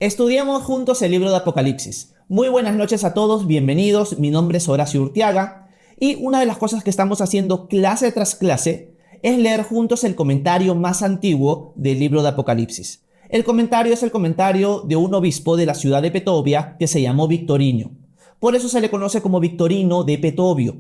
Estudiemos juntos el libro de Apocalipsis. Muy buenas noches a todos, bienvenidos. Mi nombre es Horacio Urteaga y una de las cosas que estamos haciendo clase tras clase es leer juntos el comentario más antiguo del libro de Apocalipsis. El comentario es el comentario de un obispo de la ciudad de Petovia que se llamó Victorino. Por eso se le conoce como Victorino de Petovio.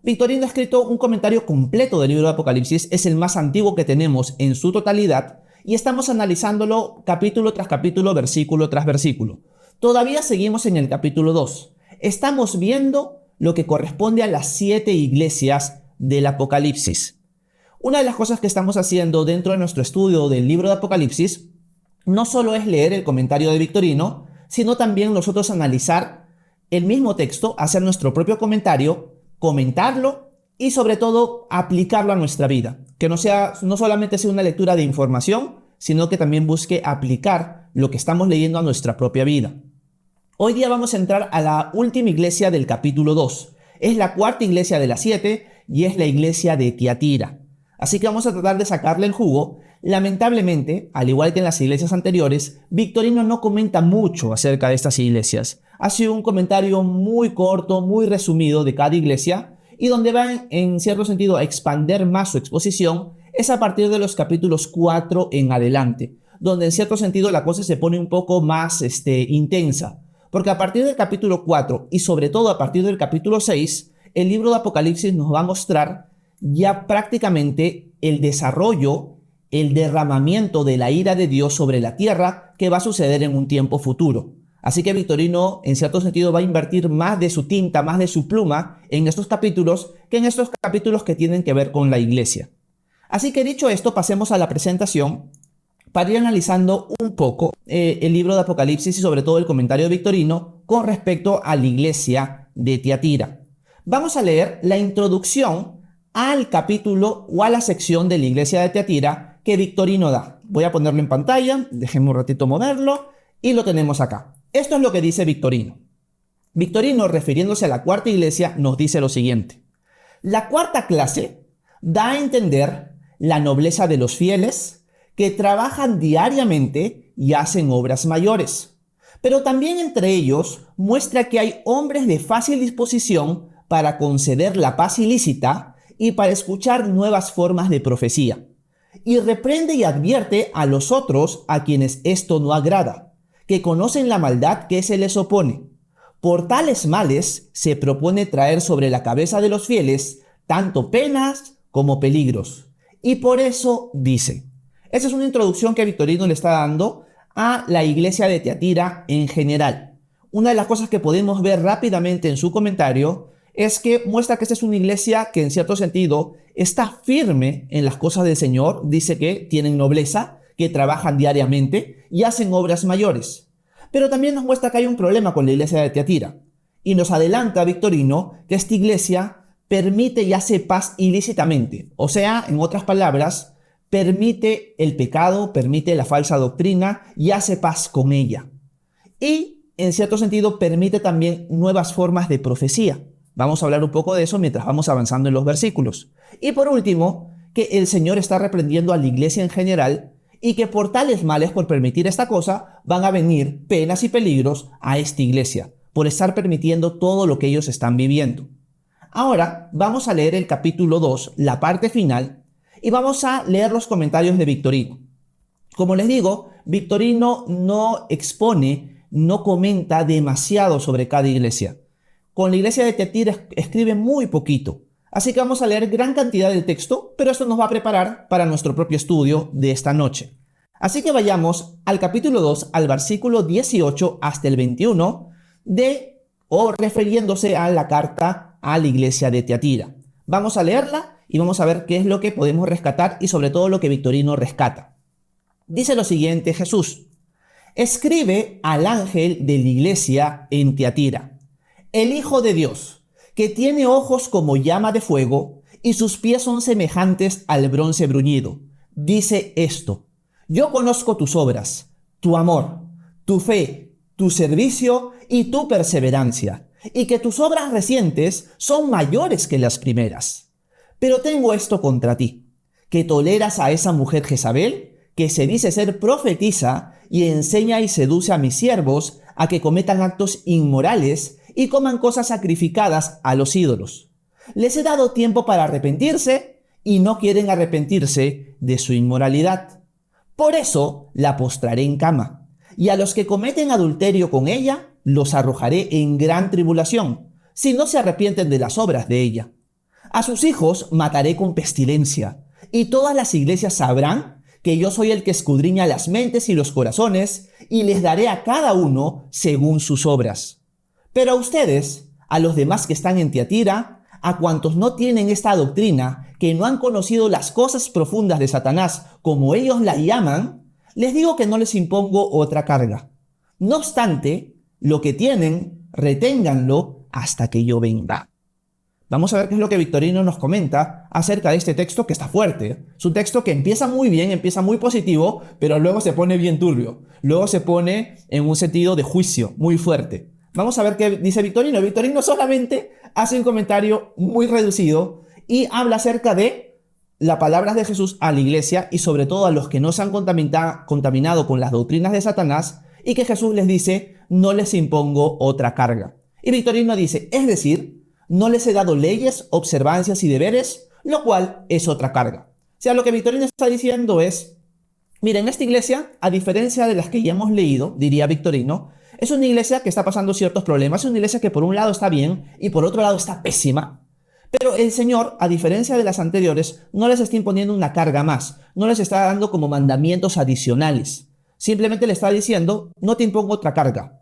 Victorino ha escrito un comentario completo del libro de Apocalipsis, es el más antiguo que tenemos en su totalidad y estamos analizándolo capítulo tras capítulo, versículo tras versículo. Todavía seguimos en el capítulo 2. Estamos viendo lo que corresponde a las 7 iglesias del Apocalipsis. Una de las cosas que estamos haciendo dentro de nuestro estudio del libro de Apocalipsis no solo es leer el comentario de Victorino, sino también nosotros analizar el mismo texto, hacer nuestro propio comentario, comentarlo y sobre todo aplicarlo a nuestra vida. Que no solamente sea una lectura de información, sino que también busque aplicar lo que estamos leyendo a nuestra propia vida. Hoy día vamos a entrar a la última iglesia del capítulo 2. Es la cuarta iglesia de las 7 y es la iglesia de Tiatira. Así que vamos a tratar de sacarle el jugo. Lamentablemente, al igual que en las iglesias anteriores, Victorino no comenta mucho acerca de estas iglesias. Ha sido un comentario muy corto, muy resumido de cada iglesia, y donde va en cierto sentido a expander más su exposición es a partir de los capítulos 4 en adelante, donde en cierto sentido la cosa se pone un poco más intensa, porque a partir del capítulo 4 y sobre todo a partir del capítulo 6, el libro de Apocalipsis nos va a mostrar ya prácticamente el desarrollo, el derramamiento de la ira de Dios sobre la tierra que va a suceder en un tiempo futuro. Así que Victorino, en cierto sentido, va a invertir más de su tinta, más de su pluma en estos capítulos que en estos capítulos que tienen que ver con la iglesia. Así que dicho esto, pasemos a la presentación para ir analizando un poco el libro de Apocalipsis y sobre todo el comentario de Victorino con respecto a la iglesia de Tiatira. Vamos a leer la introducción al capítulo o a la sección de la iglesia de Tiatira que Victorino da. Voy a ponerlo en pantalla, déjenme un ratito moverlo y lo tenemos acá. Esto es lo que dice Victorino. Victorino, refiriéndose a la cuarta iglesia, nos dice lo siguiente. La cuarta clase da a entender la nobleza de los fieles que trabajan diariamente y hacen obras mayores. Pero también entre ellos muestra que hay hombres de fácil disposición para conceder la paz ilícita y para escuchar nuevas formas de profecía. Y reprende y advierte a los otros a quienes esto no agrada, que conocen la maldad que se les opone. Por tales males se propone traer sobre la cabeza de los fieles tanto penas como peligros. Y por eso dice. Esa es una introducción que Victorino le está dando a la iglesia de Tiatira en general. Una de las cosas que podemos ver rápidamente en su comentario es que muestra que esta es una iglesia que en cierto sentido está firme en las cosas del Señor. Dice que tienen nobleza, que trabajan diariamente y hacen obras mayores. Pero también nos muestra que hay un problema con la iglesia de Tiatira. Y nos adelanta Victorino que esta iglesia permite y hace paz ilícitamente. O sea, en otras palabras, permite el pecado, permite la falsa doctrina y hace paz con ella. Y, en cierto sentido, permite también nuevas formas de profecía. Vamos a hablar un poco de eso mientras vamos avanzando en los versículos. Y por último, que el Señor está reprendiendo a la iglesia en general y que por tales males, por permitir esta cosa, van a venir penas y peligros a esta iglesia, por estar permitiendo todo lo que ellos están viviendo. Ahora vamos a leer el capítulo 2, la parte final, y vamos a leer los comentarios de Victorino. Como les digo, Victorino no expone, no comenta demasiado sobre cada iglesia. Con la iglesia de Tiatira escribe muy poquito. Así que vamos a leer gran cantidad del texto, pero esto nos va a preparar para nuestro propio estudio de esta noche. Así que vayamos al capítulo 2, al versículo 18 hasta el 21, refiriéndose a la carta a la iglesia de Tiatira. Vamos a leerla y vamos a ver qué es lo que podemos rescatar y sobre todo lo que Victorino rescata. Dice lo siguiente Jesús: escribe al ángel de la iglesia en Tiatira, el Hijo de Dios, que tiene ojos como llama de fuego y sus pies son semejantes al bronce bruñido. Dice esto: yo conozco tus obras, tu amor, tu fe, tu servicio y tu perseverancia, y que tus obras recientes son mayores que las primeras. Pero tengo esto contra ti, que toleras a esa mujer Jezabel, que se dice ser profetisa y enseña y seduce a mis siervos a que cometan actos inmorales y coman cosas sacrificadas a los ídolos. Les he dado tiempo para arrepentirse y no quieren arrepentirse de su inmoralidad. Por eso la postraré en cama, y a los que cometen adulterio con ella los arrojaré en gran tribulación, si no se arrepienten de las obras de ella. A sus hijos mataré con pestilencia, y todas las iglesias sabrán que yo soy el que escudriña las mentes y los corazones, y les daré a cada uno según sus obras. Pero a ustedes, a los demás que están en Tiatira, a cuantos no tienen esta doctrina, que no han conocido las cosas profundas de Satanás como ellos las llaman, les digo que no les impongo otra carga. No obstante, lo que tienen, reténganlo hasta que yo venga. Vamos a ver qué es lo que Victorino nos comenta acerca de este texto que está fuerte. Es un texto que empieza muy bien, empieza muy positivo, pero luego se pone bien turbio. Luego se pone en un sentido de juicio muy fuerte. Vamos a ver qué dice Victorino. Victorino solamente hace un comentario muy reducido y habla acerca de las palabras de Jesús a la iglesia y sobre todo a los que no se han contaminado con las doctrinas de Satanás, y que Jesús les dice: no les impongo otra carga. Y Victorino dice, es decir, no les he dado leyes, observancias y deberes, lo cual es otra carga. O sea, lo que Victorino está diciendo es, miren, esta iglesia, a diferencia de las que ya hemos leído, diría Victorino, es una iglesia que está pasando ciertos problemas, es una iglesia que por un lado está bien y por otro lado está pésima. Pero el Señor, a diferencia de las anteriores, no les está imponiendo una carga más, no les está dando como mandamientos adicionales. Simplemente le está diciendo, no te impongo otra carga.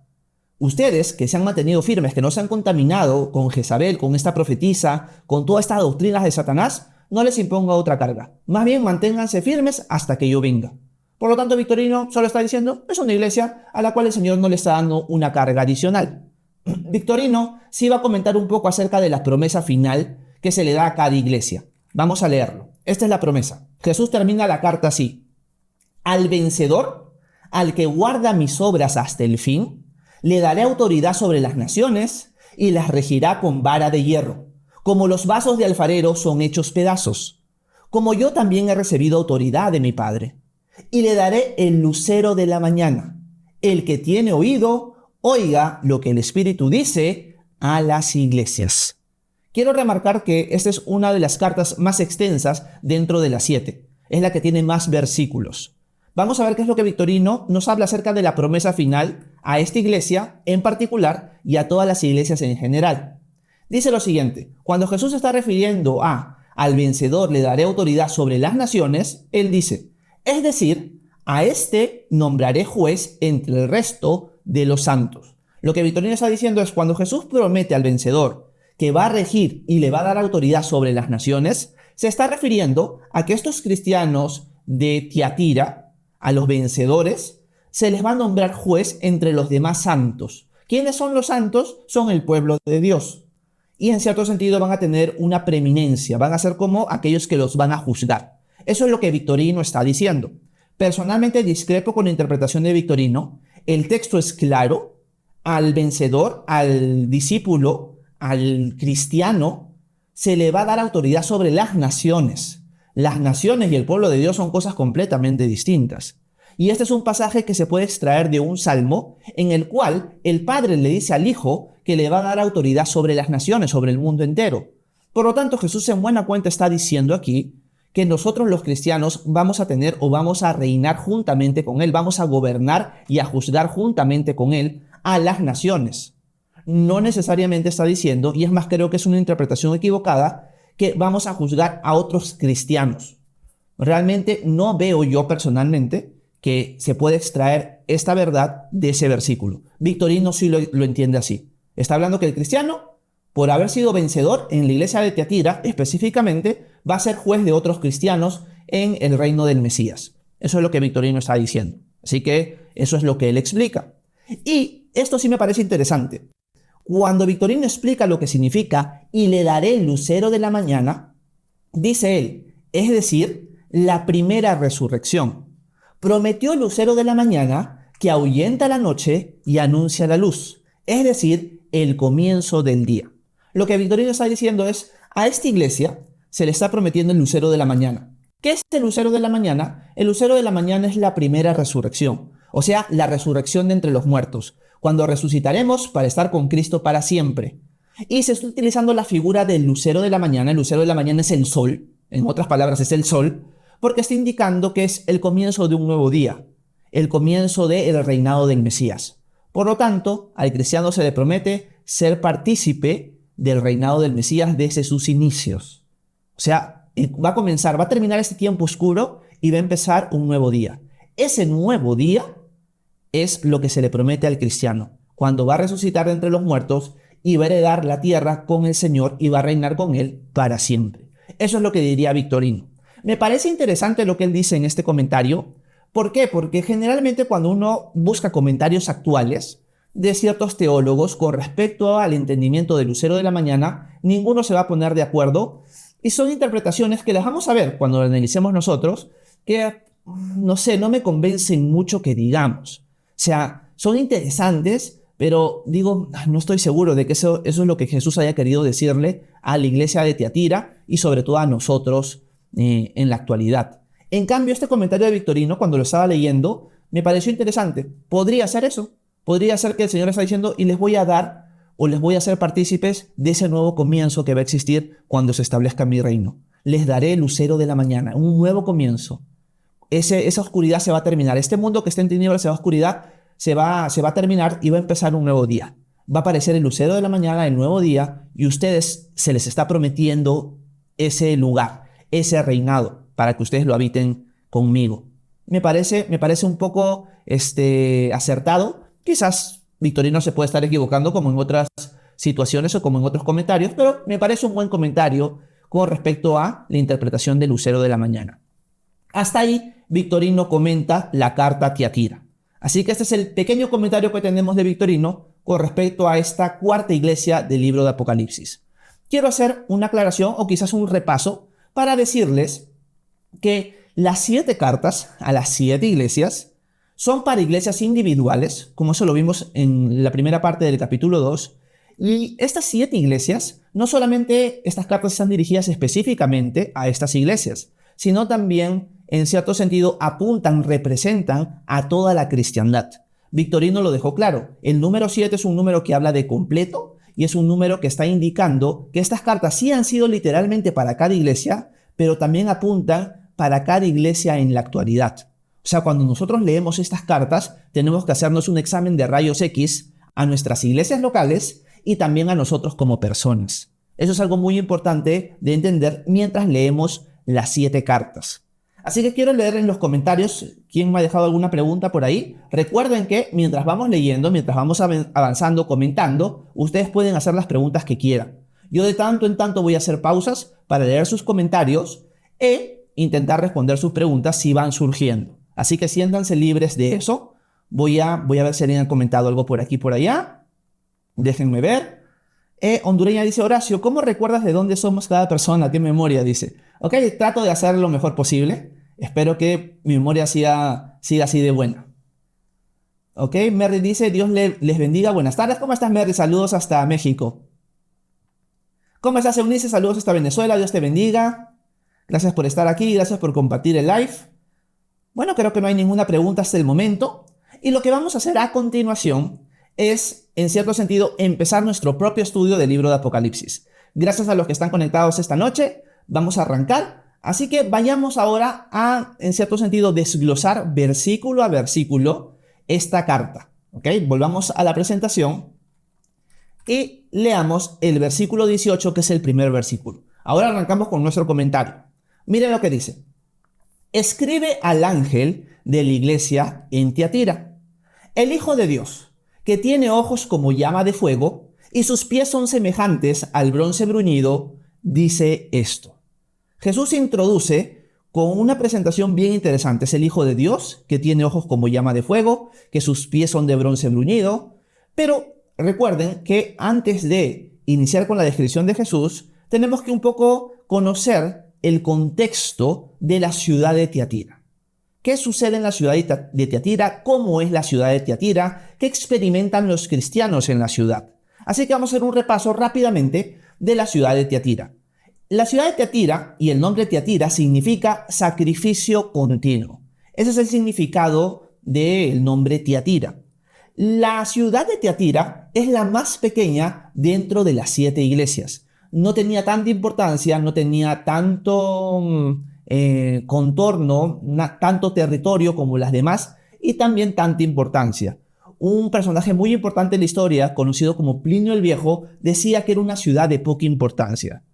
Ustedes que se han mantenido firmes, que no se han contaminado con Jezabel, con esta profetisa, con todas estas doctrinas de Satanás, no les imponga otra carga. Más bien manténganse firmes hasta que yo venga. Por lo tanto, Victorino solo está diciendo, es una iglesia a la cual el Señor no le está dando una carga adicional. Victorino sí va a comentar un poco acerca de la promesa final que se le da a cada iglesia. Vamos a leerlo. Esta es la promesa. Jesús termina la carta así: al vencedor, al que guarda mis obras hasta el fin, le daré autoridad sobre las naciones y las regirá con vara de hierro, como los vasos de alfarero son hechos pedazos, como yo también he recibido autoridad de mi Padre. Y le daré el lucero de la mañana. El que tiene oído, oiga lo que el Espíritu dice a las iglesias. Quiero remarcar que esta es una de las cartas más extensas dentro de las 7. Es la que tiene más versículos. Vamos a ver qué es lo que Victorino nos habla acerca de la promesa final a esta iglesia en particular y a todas las iglesias en general. Dice lo siguiente: cuando Jesús se está refiriendo al vencedor le daré autoridad sobre las naciones, él dice, es decir, a este nombraré juez entre el resto de los santos. Lo que Victorino está diciendo es, cuando Jesús promete al vencedor que va a regir y le va a dar autoridad sobre las naciones, se está refiriendo a que estos cristianos de Tiatira, a los vencedores, se les va a nombrar juez entre los demás santos. ¿Quiénes son los santos? Son el pueblo de Dios. Y en cierto sentido van a tener una preeminencia, van a ser como aquellos que los van a juzgar. Eso es lo que Victorino está diciendo. Personalmente discrepo con la interpretación de Victorino. El texto es claro. Al vencedor, al discípulo, al cristiano, se le va a dar autoridad sobre las naciones. Las naciones y el pueblo de Dios son cosas completamente distintas. Y este es un pasaje que se puede extraer de un salmo en el cual el Padre le dice al Hijo que le va a dar autoridad sobre las naciones, sobre el mundo entero. Por lo tanto, Jesús en buena cuenta está diciendo aquí que nosotros los cristianos vamos a tener o vamos a reinar juntamente con Él, vamos a gobernar y a juzgar juntamente con Él a las naciones. No necesariamente está diciendo, y es más, creo que es una interpretación equivocada, que vamos a juzgar a otros cristianos. Realmente no veo yo personalmente que se puede extraer esta verdad de ese versículo. Victorino sí lo entiende así. Está hablando que el cristiano, por haber sido vencedor en la iglesia de Tiatira específicamente, va a ser juez de otros cristianos en el reino del Mesías. Eso es lo que Victorino está diciendo. Así que eso es lo que él explica. Y esto sí me parece interesante. Cuando Victorino explica lo que significa y le daré el lucero de la mañana, dice él, es decir, la primera resurrección. Prometió el lucero de la mañana que ahuyenta la noche y anuncia la luz, es decir, el comienzo del día. Lo que Victorino está diciendo es, a esta iglesia se le está prometiendo el lucero de la mañana. ¿Qué es el lucero de la mañana? El lucero de la mañana es la primera resurrección. o sea, la resurrección de entre los muertos, cuando resucitaremos para estar con Cristo para siempre. Y se está utilizando la figura del lucero de la mañana. El lucero de la mañana es el sol, en otras palabras es el sol, porque está indicando que es el comienzo de un nuevo día, el comienzo del reinado del Mesías. Por lo tanto, al cristiano se le promete ser partícipe del reinado del Mesías desde sus inicios. O sea, va a terminar este tiempo oscuro y va a empezar un nuevo día. Ese nuevo día es lo que se le promete al cristiano, cuando va a resucitar de entre los muertos y va a heredar la tierra con el Señor y va a reinar con Él para siempre. Eso es lo que diría Victorino. Me parece interesante lo que él dice en este comentario. ¿Por qué? Porque generalmente cuando uno busca comentarios actuales de ciertos teólogos con respecto al entendimiento del lucero de la mañana, ninguno se va a poner de acuerdo y son interpretaciones que las vamos a ver cuando lo analicemos nosotros, que no sé, no me convencen mucho que digamos. O sea, son interesantes, pero digo, no estoy seguro de que eso es lo que Jesús haya querido decirle a la iglesia de Tiatira y sobre todo a nosotros en la actualidad. En cambio, este comentario de Victorino, cuando lo estaba leyendo, me pareció interesante. Podría ser eso. Podría ser que el Señor está diciendo y les voy a dar o les voy a hacer partícipes de ese nuevo comienzo que va a existir cuando se establezca mi reino. Les daré el lucero de la mañana, un nuevo comienzo. Esa oscuridad se va a terminar. Este mundo que está en tinieblas, esa oscuridad, se va a terminar y va a empezar un nuevo día. Va a aparecer el lucero de la mañana, el nuevo día, y ustedes se les está prometiendo ese lugar, ese reinado, para que ustedes lo habiten conmigo. Me parece un poco acertado. Quizás Victorino se puede estar equivocando como en otras situaciones o como en otros comentarios, pero me parece un buen comentario con respecto a la interpretación del lucero de la mañana. Hasta ahí, Victorino comenta la carta a Tiatira. Así que este es el pequeño comentario que tenemos de Victorino con respecto a esta cuarta iglesia del libro de Apocalipsis. Quiero hacer una aclaración o quizás un repaso para decirles que las 7 cartas a las 7 iglesias son para iglesias individuales, como eso lo vimos en la primera parte del capítulo 2, y estas 7 iglesias, no solamente estas cartas están dirigidas específicamente a estas iglesias, sino también, en cierto sentido, representan a toda la cristiandad. Victorino lo dejó claro, el número 7 es un número que habla de completo y es un número que está indicando que estas cartas sí han sido literalmente para cada iglesia, pero también apuntan para cada iglesia en la actualidad. O sea, cuando nosotros leemos estas cartas, tenemos que hacernos un examen de rayos X a nuestras iglesias locales y también a nosotros como personas. Eso es algo muy importante de entender mientras leemos las 7 cartas. Así que quiero leer en los comentarios quién me ha dejado alguna pregunta por ahí. Recuerden que mientras vamos leyendo, mientras vamos avanzando, comentando, ustedes pueden hacer las preguntas que quieran. Yo de tanto en tanto voy a hacer pausas para leer sus comentarios e intentar responder sus preguntas si van surgiendo. Así que siéntanse libres de eso. Voy a ver si alguien ha comentado algo por aquí por allá. Déjenme ver. Hondureña dice, Horacio, ¿cómo recuerdas de dónde somos cada persona? ¿Qué memoria? Dice. Ok, trato de hacer lo mejor posible. Espero que mi memoria siga así de buena. Ok, Merry dice, Dios les bendiga. Buenas tardes. ¿Cómo estás, Merry? Saludos hasta México. ¿Cómo estás, Eunice? Saludos hasta Venezuela. Dios te bendiga. Gracias por estar aquí. Gracias por compartir el live. Bueno, creo que no hay ninguna pregunta hasta el momento. Y lo que vamos a hacer a continuación es, en cierto sentido, empezar nuestro propio estudio del libro de Apocalipsis. Gracias a los que están conectados esta noche, vamos a arrancar. Así que vayamos ahora a, en cierto sentido, desglosar versículo a versículo esta carta. ¿Ok? Volvamos a la presentación y leamos el versículo 18, que es el primer versículo. Ahora arrancamos con nuestro comentario. Miren lo que dice. Escribe al ángel de la iglesia en Tiatira, el Hijo de Dios, que tiene ojos como llama de fuego y sus pies son semejantes al bronce bruñido, dice esto. Jesús introduce con una presentación bien interesante. Es el Hijo de Dios, que tiene ojos como llama de fuego, que sus pies son de bronce bruñido. Pero recuerden que antes de iniciar con la descripción de Jesús, tenemos que un poco conocer el contexto de la ciudad de Tiatira. ¿Qué sucede en la ciudad de Tiatira? ¿Cómo es la ciudad de Tiatira? ¿Qué experimentan los cristianos en la ciudad? Así que vamos a hacer un repaso rápidamente de la ciudad de Tiatira. La ciudad de Tiatira y el nombre Tiatira significa sacrificio continuo. Ese es el significado del nombre Tiatira. La ciudad de Tiatira es la más pequeña dentro de las 7 iglesias. No tenía tanta importancia, no tenía tanto contorno, tanto territorio como las demás y también tanta importancia. Un personaje muy importante en la historia, conocido como Plinio el Viejo, decía que era una ciudad de poca importancia.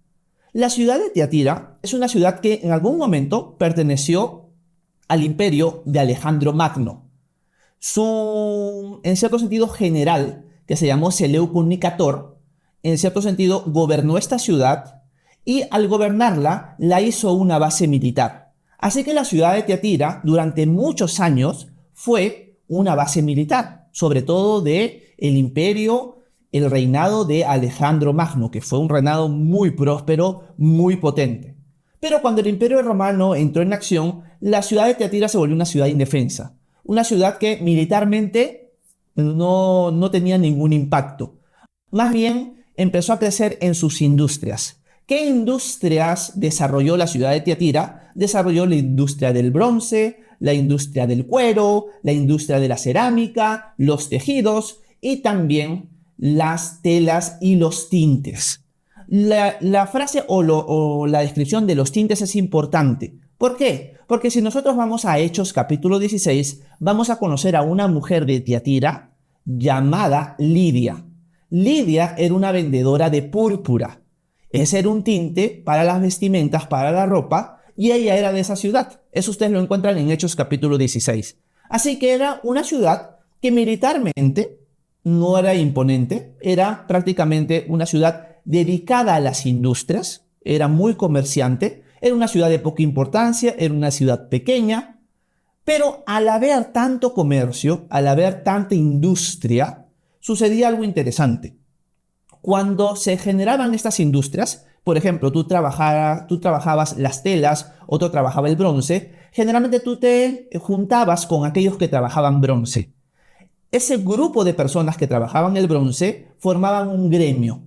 La ciudad de Tiatira es una ciudad que en algún momento perteneció al imperio de Alejandro Magno. Su, en cierto sentido, general, que se llamó Seleuco Nicator, en cierto sentido gobernó esta ciudad y al gobernarla la hizo una base militar. Así que la ciudad de Tiatira durante muchos años fue una base militar, sobre todo del imperio, el reinado de Alejandro Magno, que fue un reinado muy próspero, muy potente. Pero cuando el imperio romano entró en acción, la ciudad de Tiatira se volvió una ciudad indefensa. Una ciudad que militarmente no tenía ningún impacto. Más bien empezó a crecer en sus industrias. ¿Qué industrias desarrolló la ciudad de Tiatira? Desarrolló la industria del bronce, la industria del cuero, la industria de la cerámica, los tejidos y también las telas y los tintes. La frase o la descripción de los tintes es importante. ¿Por qué? Porque si nosotros vamos a Hechos capítulo 16, vamos a conocer a una mujer de Tiatira llamada Lidia. Lidia era una vendedora de púrpura. Ese era un tinte para las vestimentas, para la ropa, y ella era de esa ciudad. Eso ustedes lo encuentran en Hechos capítulo 16. Así que era una ciudad que militarmente no era imponente, era prácticamente una ciudad dedicada a las industrias, era muy comerciante, era una ciudad de poca importancia, era una ciudad pequeña, pero al haber tanto comercio, al haber tanta industria, sucedía algo interesante. Cuando se generaban estas industrias, por ejemplo, tú trabajabas las telas, otro trabajaba el bronce, generalmente tú te juntabas con aquellos que trabajaban bronce. Ese grupo de personas que trabajaban el bronce formaban un gremio.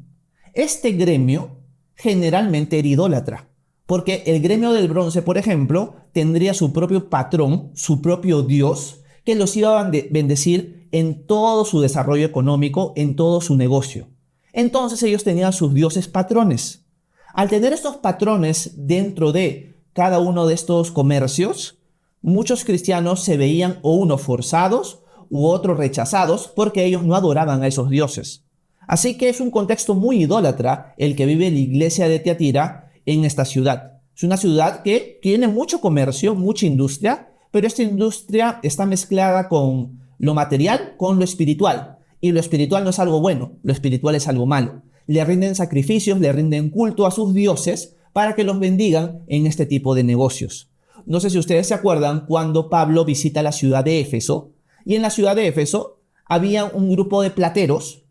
Este gremio generalmente era idólatra, porque el gremio del bronce, por ejemplo, tendría su propio patrón, su propio dios, que los iba a bendecir en todo su desarrollo económico, en todo su negocio. Entonces ellos tenían sus dioses patrones. Al tener estos patrones dentro de cada uno de estos comercios, muchos cristianos se veían o uno forzados u otros rechazados porque ellos no adoraban a esos dioses. Así que es un contexto muy idólatra el que vive la iglesia de Tiatira en esta ciudad. Es una ciudad que tiene mucho comercio, mucha industria, pero esta industria está mezclada con lo material, con lo espiritual. Y lo espiritual no es algo bueno, lo espiritual es algo malo. Le rinden sacrificios, le rinden culto a sus dioses para que los bendigan en este tipo de negocios. No sé si ustedes se acuerdan cuando Pablo visita la ciudad de Éfeso, y en la ciudad de Éfeso había un grupo de plateros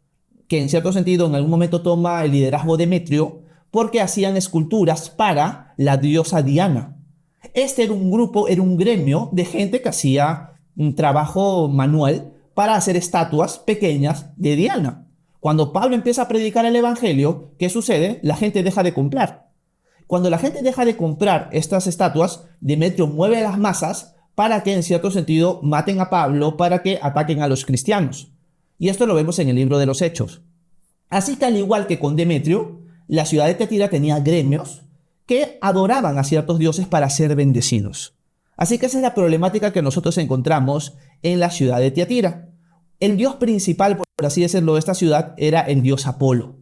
que en cierto sentido en algún momento toma el liderazgo de Demetrio porque hacían esculturas para la diosa Diana. Este era un grupo, era un gremio de gente que hacía un trabajo manual para hacer estatuas pequeñas de Diana. Cuando Pablo empieza a predicar el evangelio, ¿qué sucede? La gente deja de comprar. Cuando la gente deja de comprar estas estatuas, Demetrio mueve las masas para que en cierto sentido maten a Pablo, para que ataquen a los cristianos. Y esto lo vemos en el libro de los Hechos. Así que al igual que con Demetrio, la ciudad de Tiatira tenía gremios que adoraban a ciertos dioses para ser bendecidos. Así que esa es la problemática que nosotros encontramos en la ciudad de Tiatira. El dios principal, por así decirlo, de esta ciudad era el dios Apolo.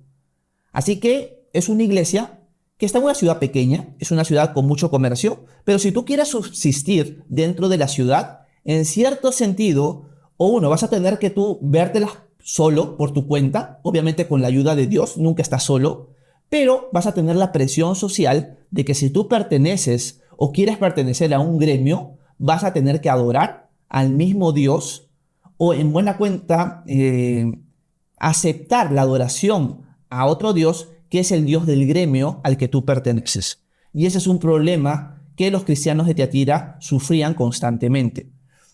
Así que es una iglesia que está en una ciudad pequeña, es una ciudad con mucho comercio, pero si tú quieres subsistir dentro de la ciudad, en cierto sentido, o uno, vas a tener que tú vértelas solo por tu cuenta, obviamente con la ayuda de Dios, nunca estás solo, pero vas a tener la presión social de que si tú perteneces o quieres pertenecer a un gremio, vas a tener que adorar al mismo Dios o en buena cuenta aceptar la adoración a otro Dios que es el Dios del gremio al que tú perteneces. Y ese es un problema que los cristianos de Tiatira sufrían constantemente.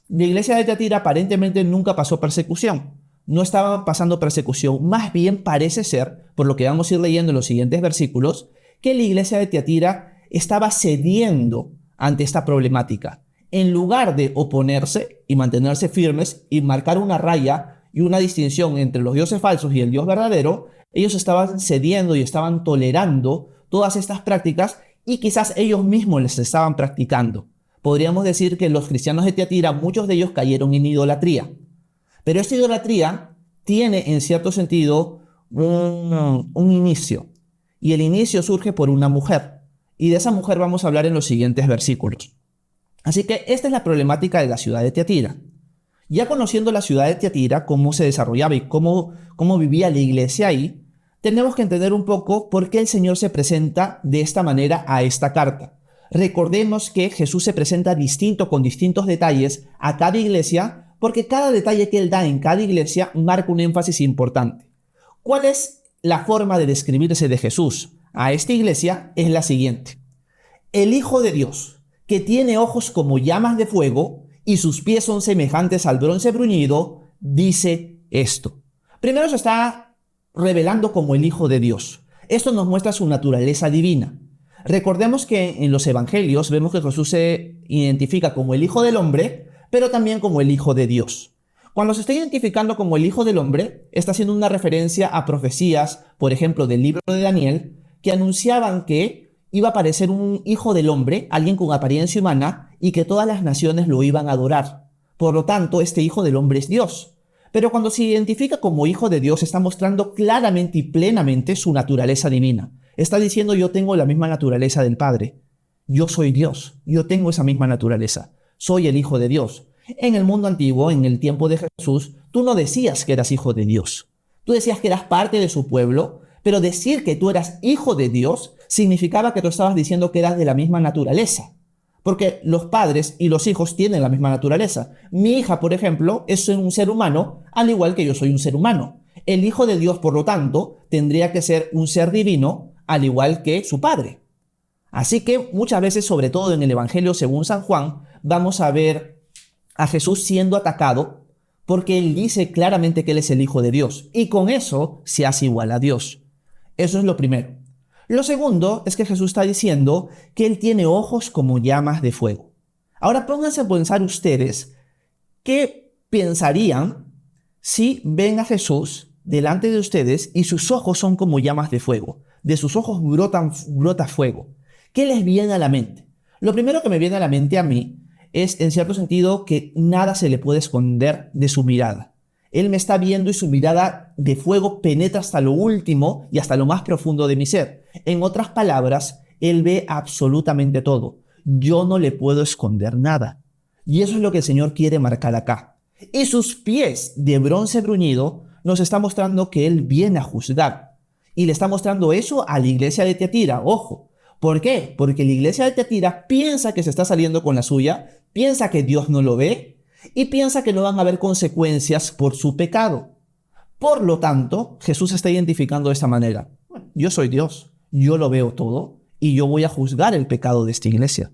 La iglesia de Tiatira aparentemente nunca pasó persecución. No estaba pasando persecución. Más bien parece ser, por lo que vamos a ir leyendo en los siguientes versículos, que la iglesia de Tiatira estaba cediendo ante esta problemática. en lugar de oponerse y mantenerse firmes y marcar una raya y una distinción entre los dioses falsos y el Dios verdadero, ellos estaban cediendo y estaban tolerando todas estas prácticas y quizás ellos mismos les estaban practicando. Podríamos decir que los cristianos de Tiatira, muchos de ellos cayeron en idolatría. Pero esta idolatría tiene en cierto sentido un inicio. Y el inicio surge por una mujer. Y de esa mujer vamos a hablar en los siguientes versículos. Así que esta es la problemática de la ciudad de Tiatira. Ya conociendo la ciudad de Tiatira, cómo se desarrollaba y cómo vivía la iglesia ahí, tenemos que entender un poco por qué el Señor se presenta de esta manera a esta carta. Recordemos que Jesús se presenta distinto, con distintos detalles a cada iglesia, porque cada detalle que Él da en cada iglesia marca un énfasis importante. ¿Cuál es la forma de describirse de Jesús a esta iglesia? Es la siguiente. El Hijo de Dios, que tiene ojos como llamas de fuego y sus pies son semejantes al bronce bruñido, dice esto. Primero se está revelando como el Hijo de Dios. Esto nos muestra su naturaleza divina. Recordemos que en los evangelios vemos que Jesús se identifica como el Hijo del Hombre, pero también como el Hijo de Dios. Cuando se está identificando como el Hijo del Hombre, está haciendo una referencia a profecías, por ejemplo, del libro de Daniel, que anunciaban que iba a aparecer un Hijo del Hombre, alguien con apariencia humana, y que todas las naciones lo iban a adorar. Por lo tanto, este Hijo del Hombre es Dios. Pero cuando se identifica como Hijo de Dios, está mostrando claramente y plenamente su naturaleza divina. Está diciendo: yo tengo la misma naturaleza del Padre. Yo soy Dios. Yo tengo esa misma naturaleza. Soy el Hijo de Dios. En el mundo antiguo, en el tiempo de Jesús, tú no decías que eras hijo de Dios. Tú decías que eras parte de su pueblo, pero decir que tú eras hijo de Dios significaba que tú estabas diciendo que eras de la misma naturaleza. Porque los padres y los hijos tienen la misma naturaleza. Mi hija, por ejemplo, es un ser humano, al igual que yo soy un ser humano. El Hijo de Dios, por lo tanto, tendría que ser un ser divino, al igual que su padre. Así que muchas veces, sobre todo en el Evangelio según San Juan, vamos a ver a Jesús siendo atacado porque Él dice claramente que Él es el Hijo de Dios y con eso se hace igual a Dios. Eso es lo primero. Lo segundo es que Jesús está diciendo que Él tiene ojos como llamas de fuego. Ahora pónganse a pensar ustedes, ¿qué pensarían si ven a Jesús delante de ustedes y sus ojos son como llamas de fuego? De sus ojos brota fuego. ¿Qué les viene a la mente? Lo primero que me viene a la mente a mí es, en cierto sentido, que nada se le puede esconder de su mirada. Él me está viendo y su mirada de fuego penetra hasta lo último y hasta lo más profundo de mi ser. En otras palabras, Él ve absolutamente todo. Yo no le puedo esconder nada. Y eso es lo que el Señor quiere marcar acá. Y sus pies de bronce bruñido nos está mostrando que Él viene a juzgar. Y le está mostrando eso a la iglesia de Tiatira. Ojo. ¿Por qué? Porque la iglesia de Tiatira piensa que se está saliendo con la suya, piensa que Dios no lo ve y piensa que no van a haber consecuencias por su pecado. Por lo tanto, Jesús se está identificando de esta manera. Yo soy Dios, yo lo veo todo y yo voy a juzgar el pecado de esta iglesia.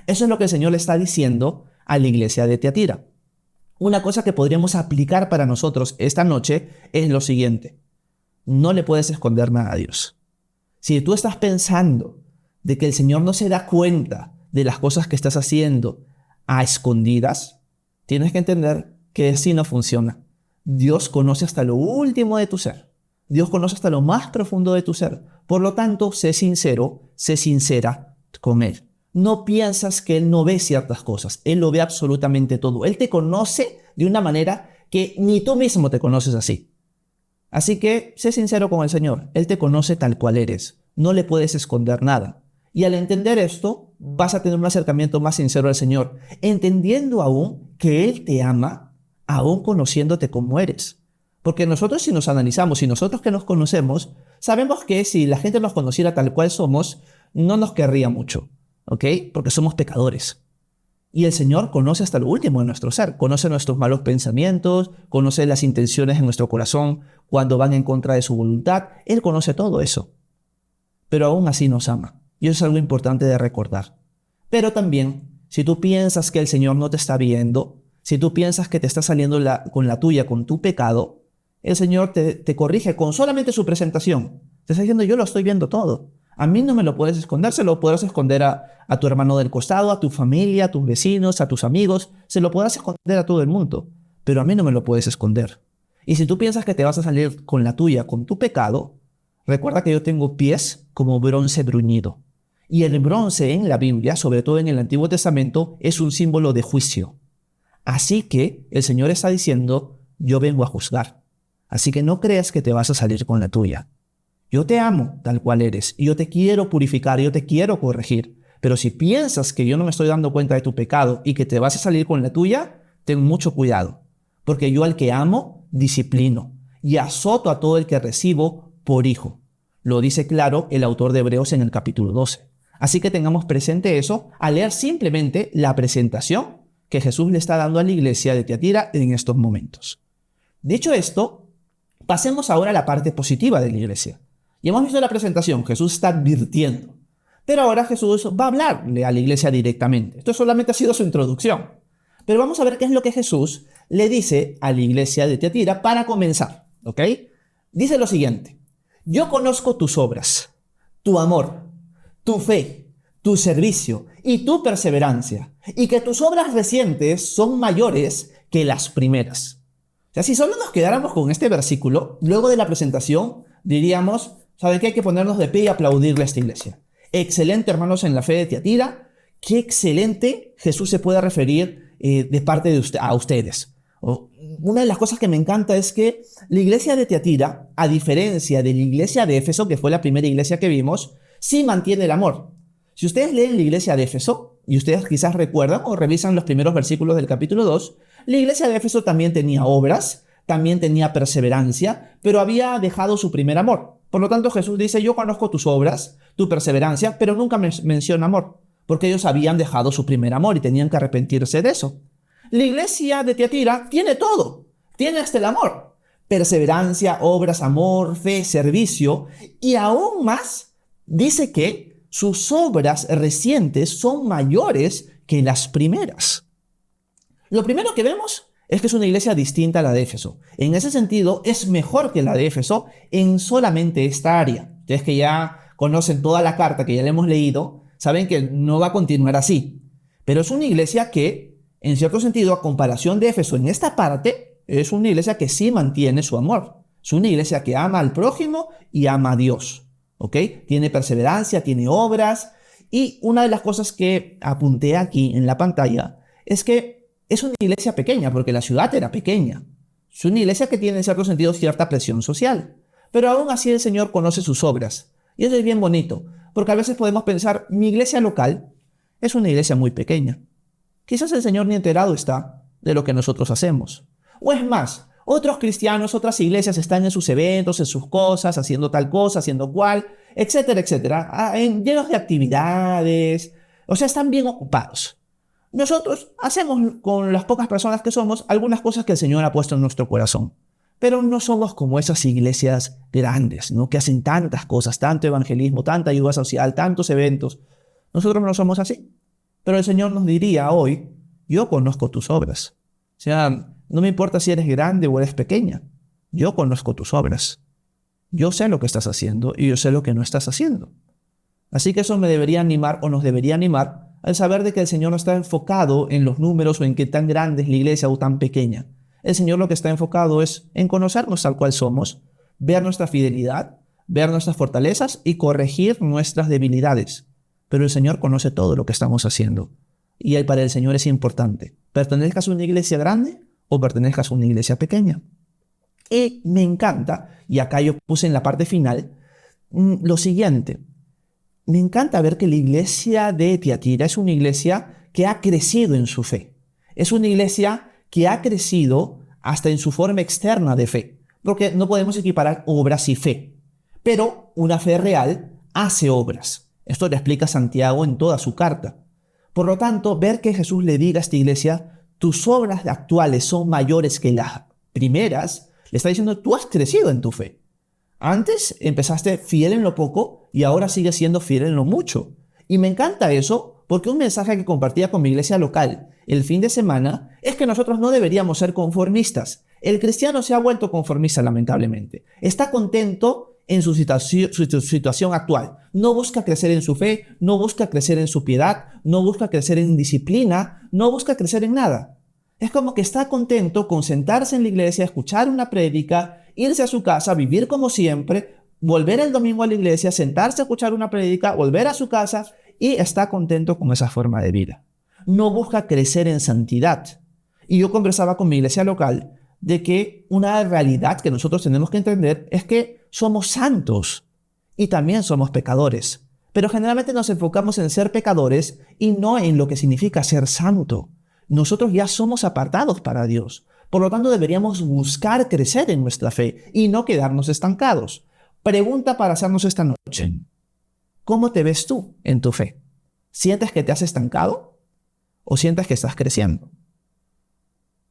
Eso es lo que el Señor le está diciendo a la iglesia de Tiatira. Una cosa que podríamos aplicar para nosotros esta noche es lo siguiente. No le puedes esconder nada a Dios. Si tú estás pensando de que el Señor no se da cuenta de las cosas que estás haciendo a escondidas, tienes que entender que así no funciona. Dios conoce hasta lo último de tu ser. Dios conoce hasta lo más profundo de tu ser. Por lo tanto, sé sincero, sé sincera con Él. No piensas que Él no ve ciertas cosas. Él lo ve absolutamente todo. Él te conoce de una manera que ni tú mismo te conoces así. Así que sé sincero con el Señor. Él te conoce tal cual eres. No le puedes esconder nada. Y al entender esto, vas a tener un acercamiento más sincero al Señor, entendiendo aún que Él te ama, aún conociéndote como eres. Porque nosotros, si nos analizamos y nosotros que nos conocemos, sabemos que si la gente nos conociera tal cual somos, no nos querría mucho, ¿ok? Porque somos pecadores. Y el Señor conoce hasta lo último de nuestro ser, conoce nuestros malos pensamientos, conoce las intenciones en nuestro corazón cuando van en contra de su voluntad. Él conoce todo eso. Pero aún así nos ama. Y eso es algo importante de recordar. Pero también, si tú piensas que el Señor no te está viendo, si tú piensas que te está saliendo con la tuya, con tu pecado, el Señor te corrige con solamente su presentación. Te está diciendo: yo lo estoy viendo todo. A mí no me lo puedes esconder, se lo podrás esconder a tu hermano del costado, a tu familia, a tus vecinos, a tus amigos, se lo podrás esconder a todo el mundo, pero a mí no me lo puedes esconder. Y si tú piensas que te vas a salir con la tuya, con tu pecado, recuerda que yo tengo pies como bronce bruñido. Y el bronce en la Biblia, sobre todo en el Antiguo Testamento, es un símbolo de juicio. Así que el Señor está diciendo, yo vengo a juzgar. Así que no creas que te vas a salir con la tuya. Yo te amo tal cual eres y yo te quiero purificar, yo te quiero corregir. Pero si piensas que yo no me estoy dando cuenta de tu pecado y que te vas a salir con la tuya, ten mucho cuidado. Porque yo al que amo, disciplino y azoto a todo el que recibo por hijo. Lo dice claro el autor de Hebreos en el capítulo 12. Así que tengamos presente eso al leer simplemente la presentación que Jesús le está dando a la iglesia de Tiatira en estos momentos. Dicho esto, pasemos ahora a la parte positiva de la iglesia. Y hemos visto la presentación, Jesús está advirtiendo. Pero ahora Jesús va a hablarle a la iglesia directamente. Esto solamente ha sido su introducción. Pero vamos a ver qué es lo que Jesús le dice a la iglesia de Tiatira para comenzar, ¿ok? Dice lo siguiente: yo conozco tus obras, tu amor, tu fe, tu servicio y tu perseverancia, y que tus obras recientes son mayores que las primeras. O sea, si solo nos quedáramos con este versículo, luego de la presentación, diríamos, ¿saben qué? Hay que ponernos de pie y aplaudirle a esta iglesia. Excelente, hermanos en la fe de Tiatira. Qué excelente Jesús se puede referir de parte de a ustedes. Una de las cosas que me encanta es que la iglesia de Tiatira, a diferencia de la iglesia de Éfeso, que fue la primera iglesia que vimos, sí mantiene el amor. Si ustedes leen la iglesia de Éfeso, y ustedes quizás recuerdan o revisan los primeros versículos del capítulo 2, la iglesia de Éfeso también tenía obras, también tenía perseverancia, pero había dejado su primer amor. Por lo tanto, Jesús dice, yo conozco tus obras, tu perseverancia, pero nunca menciona amor, porque ellos habían dejado su primer amor y tenían que arrepentirse de eso. La iglesia de Tiatira tiene todo, tiene hasta el amor, perseverancia, obras, amor, fe, servicio, y aún más dice que sus obras recientes son mayores que las primeras. Lo primero que vemos es que es una iglesia distinta a la de Éfeso. En ese sentido, es mejor que la de Éfeso en solamente esta área. Ustedes que ya conocen toda la carta, que ya la hemos leído, saben que no va a continuar así. Pero es una iglesia que, en cierto sentido, a comparación de Éfeso en esta parte, es una iglesia que sí mantiene su amor. Es una iglesia que ama al prójimo y ama a Dios. ¿Ok? Tiene perseverancia, tiene obras. Y una de las cosas que apunté aquí en la pantalla es que es una iglesia pequeña, porque la ciudad era pequeña. Es una iglesia que tiene en cierto sentido cierta presión social. Pero aún así el Señor conoce sus obras. Y eso es bien bonito, porque a veces podemos pensar, mi iglesia local es una iglesia muy pequeña. Quizás el Señor ni enterado está de lo que nosotros hacemos. O es más, otros cristianos, otras iglesias están en sus eventos, en sus cosas, haciendo tal cosa, haciendo cual, etcétera, etcétera, llenos de actividades, o sea, están bien ocupados. Nosotros hacemos con las pocas personas que somos algunas cosas que el Señor ha puesto en nuestro corazón, pero no somos como esas iglesias grandes, ¿no? Que hacen tantas cosas, tanto evangelismo, tanta ayuda social, tantos eventos. Nosotros no somos así, pero el Señor nos diría hoy, yo conozco tus obras. O sea, no me importa si eres grande o eres pequeña, yo conozco tus obras. Yo sé lo que estás haciendo y yo sé lo que no estás haciendo. Así que eso me debería animar o nos debería animar al saber de que el Señor no está enfocado en los números o en qué tan grande es la iglesia o tan pequeña. El Señor lo que está enfocado es en conocernos tal cual somos, ver nuestra fidelidad, ver nuestras fortalezas y corregir nuestras debilidades. Pero el Señor conoce todo lo que estamos haciendo. Y para el Señor es importante, pertenezcas a una iglesia grande o pertenezcas a una iglesia pequeña. Y me encanta, y acá yo puse en la parte final, lo siguiente. Me encanta ver que la iglesia de Tiatira es una iglesia que ha crecido en su fe. Es una iglesia que ha crecido hasta en su forma externa de fe. Porque no podemos equiparar obras y fe. Pero una fe real hace obras. Esto lo explica Santiago en toda su carta. Por lo tanto, ver que Jesús le diga a esta iglesia, tus obras actuales son mayores que las primeras, le está diciendo, tú has crecido en tu fe. Antes empezaste fiel en lo poco y ahora sigues siendo fiel en lo mucho. Y me encanta eso porque un mensaje que compartía con mi iglesia local el fin de semana es que nosotros no deberíamos ser conformistas. El cristiano se ha vuelto conformista lamentablemente. Está contento en su situación actual. No busca crecer en su fe, no busca crecer en su piedad, no busca crecer en disciplina, no busca crecer en nada. Es como que está contento con sentarse en la iglesia, escuchar una prédica, irse a su casa, vivir como siempre, volver el domingo a la iglesia, sentarse a escuchar una prédica, volver a su casa y está contento con esa forma de vida. No busca crecer en santidad. Y yo conversaba con mi iglesia local de que una realidad que nosotros tenemos que entender es que somos santos y también somos pecadores. Pero generalmente nos enfocamos en ser pecadores y no en lo que significa ser santo. Nosotros ya somos apartados para Dios. Por lo tanto, deberíamos buscar crecer en nuestra fe y no quedarnos estancados. Pregunta para hacernos esta noche. ¿Cómo te ves tú en tu fe? ¿Sientes que te has estancado o sientes que estás creciendo?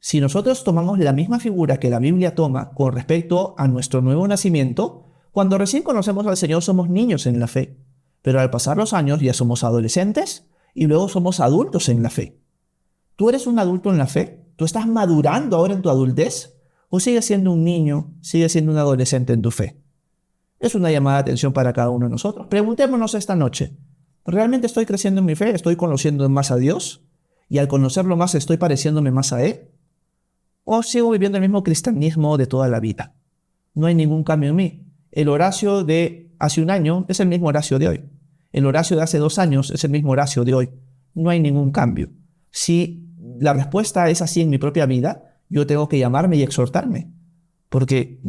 Si nosotros tomamos la misma figura que la Biblia toma con respecto a nuestro nuevo nacimiento, cuando recién conocemos al Señor somos niños en la fe, pero al pasar los años ya somos adolescentes y luego somos adultos en la fe. ¿Tú eres un adulto en la fe? ¿Tú estás madurando ahora en tu adultez? ¿O sigues siendo un niño, sigues siendo un adolescente en tu fe? Es una llamada de atención para cada uno de nosotros. Preguntémonos esta noche, ¿realmente estoy creciendo en mi fe? ¿Estoy conociendo más a Dios? ¿Y al conocerlo más estoy pareciéndome más a Él? ¿O sigo viviendo el mismo cristianismo de toda la vida? No hay ningún cambio en mí. El Horacio de hace un año es el mismo Horacio de hoy. El Horacio de hace 2 años es el mismo Horacio de hoy. No hay ningún cambio. Si la respuesta es así en mi propia vida, yo tengo que llamarme y exhortarme. Porque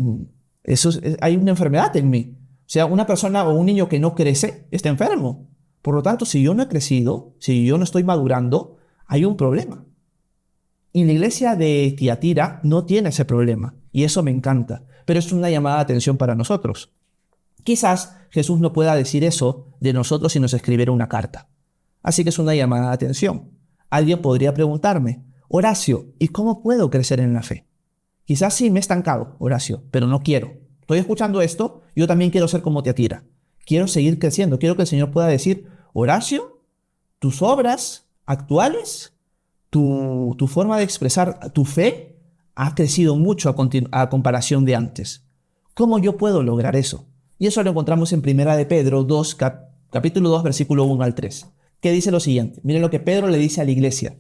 hay una enfermedad en mí. O sea, una persona o un niño que no crece está enfermo. Por lo tanto, si yo no he crecido, si yo no estoy madurando, hay un problema. Y la iglesia de Tiatira no tiene ese problema, y eso me encanta, pero es una llamada de atención para nosotros. Quizás Jesús no pueda decir eso de nosotros si nos escribiera una carta. Así que es una llamada de atención. Alguien podría preguntarme, Horacio, ¿y cómo puedo crecer en la fe? Quizás sí me he estancado, Horacio, pero no quiero. Estoy escuchando esto, yo también quiero ser como Tiatira. Quiero seguir creciendo, quiero que el Señor pueda decir, Horacio, tus obras actuales, tu forma de expresar tu fe ha crecido mucho a comparación de antes. ¿Cómo yo puedo lograr eso? Y eso lo encontramos en 1 de Pedro 2, capítulo 2, versículo 1 al 3, que dice lo siguiente. Miren lo que Pedro le dice a la iglesia.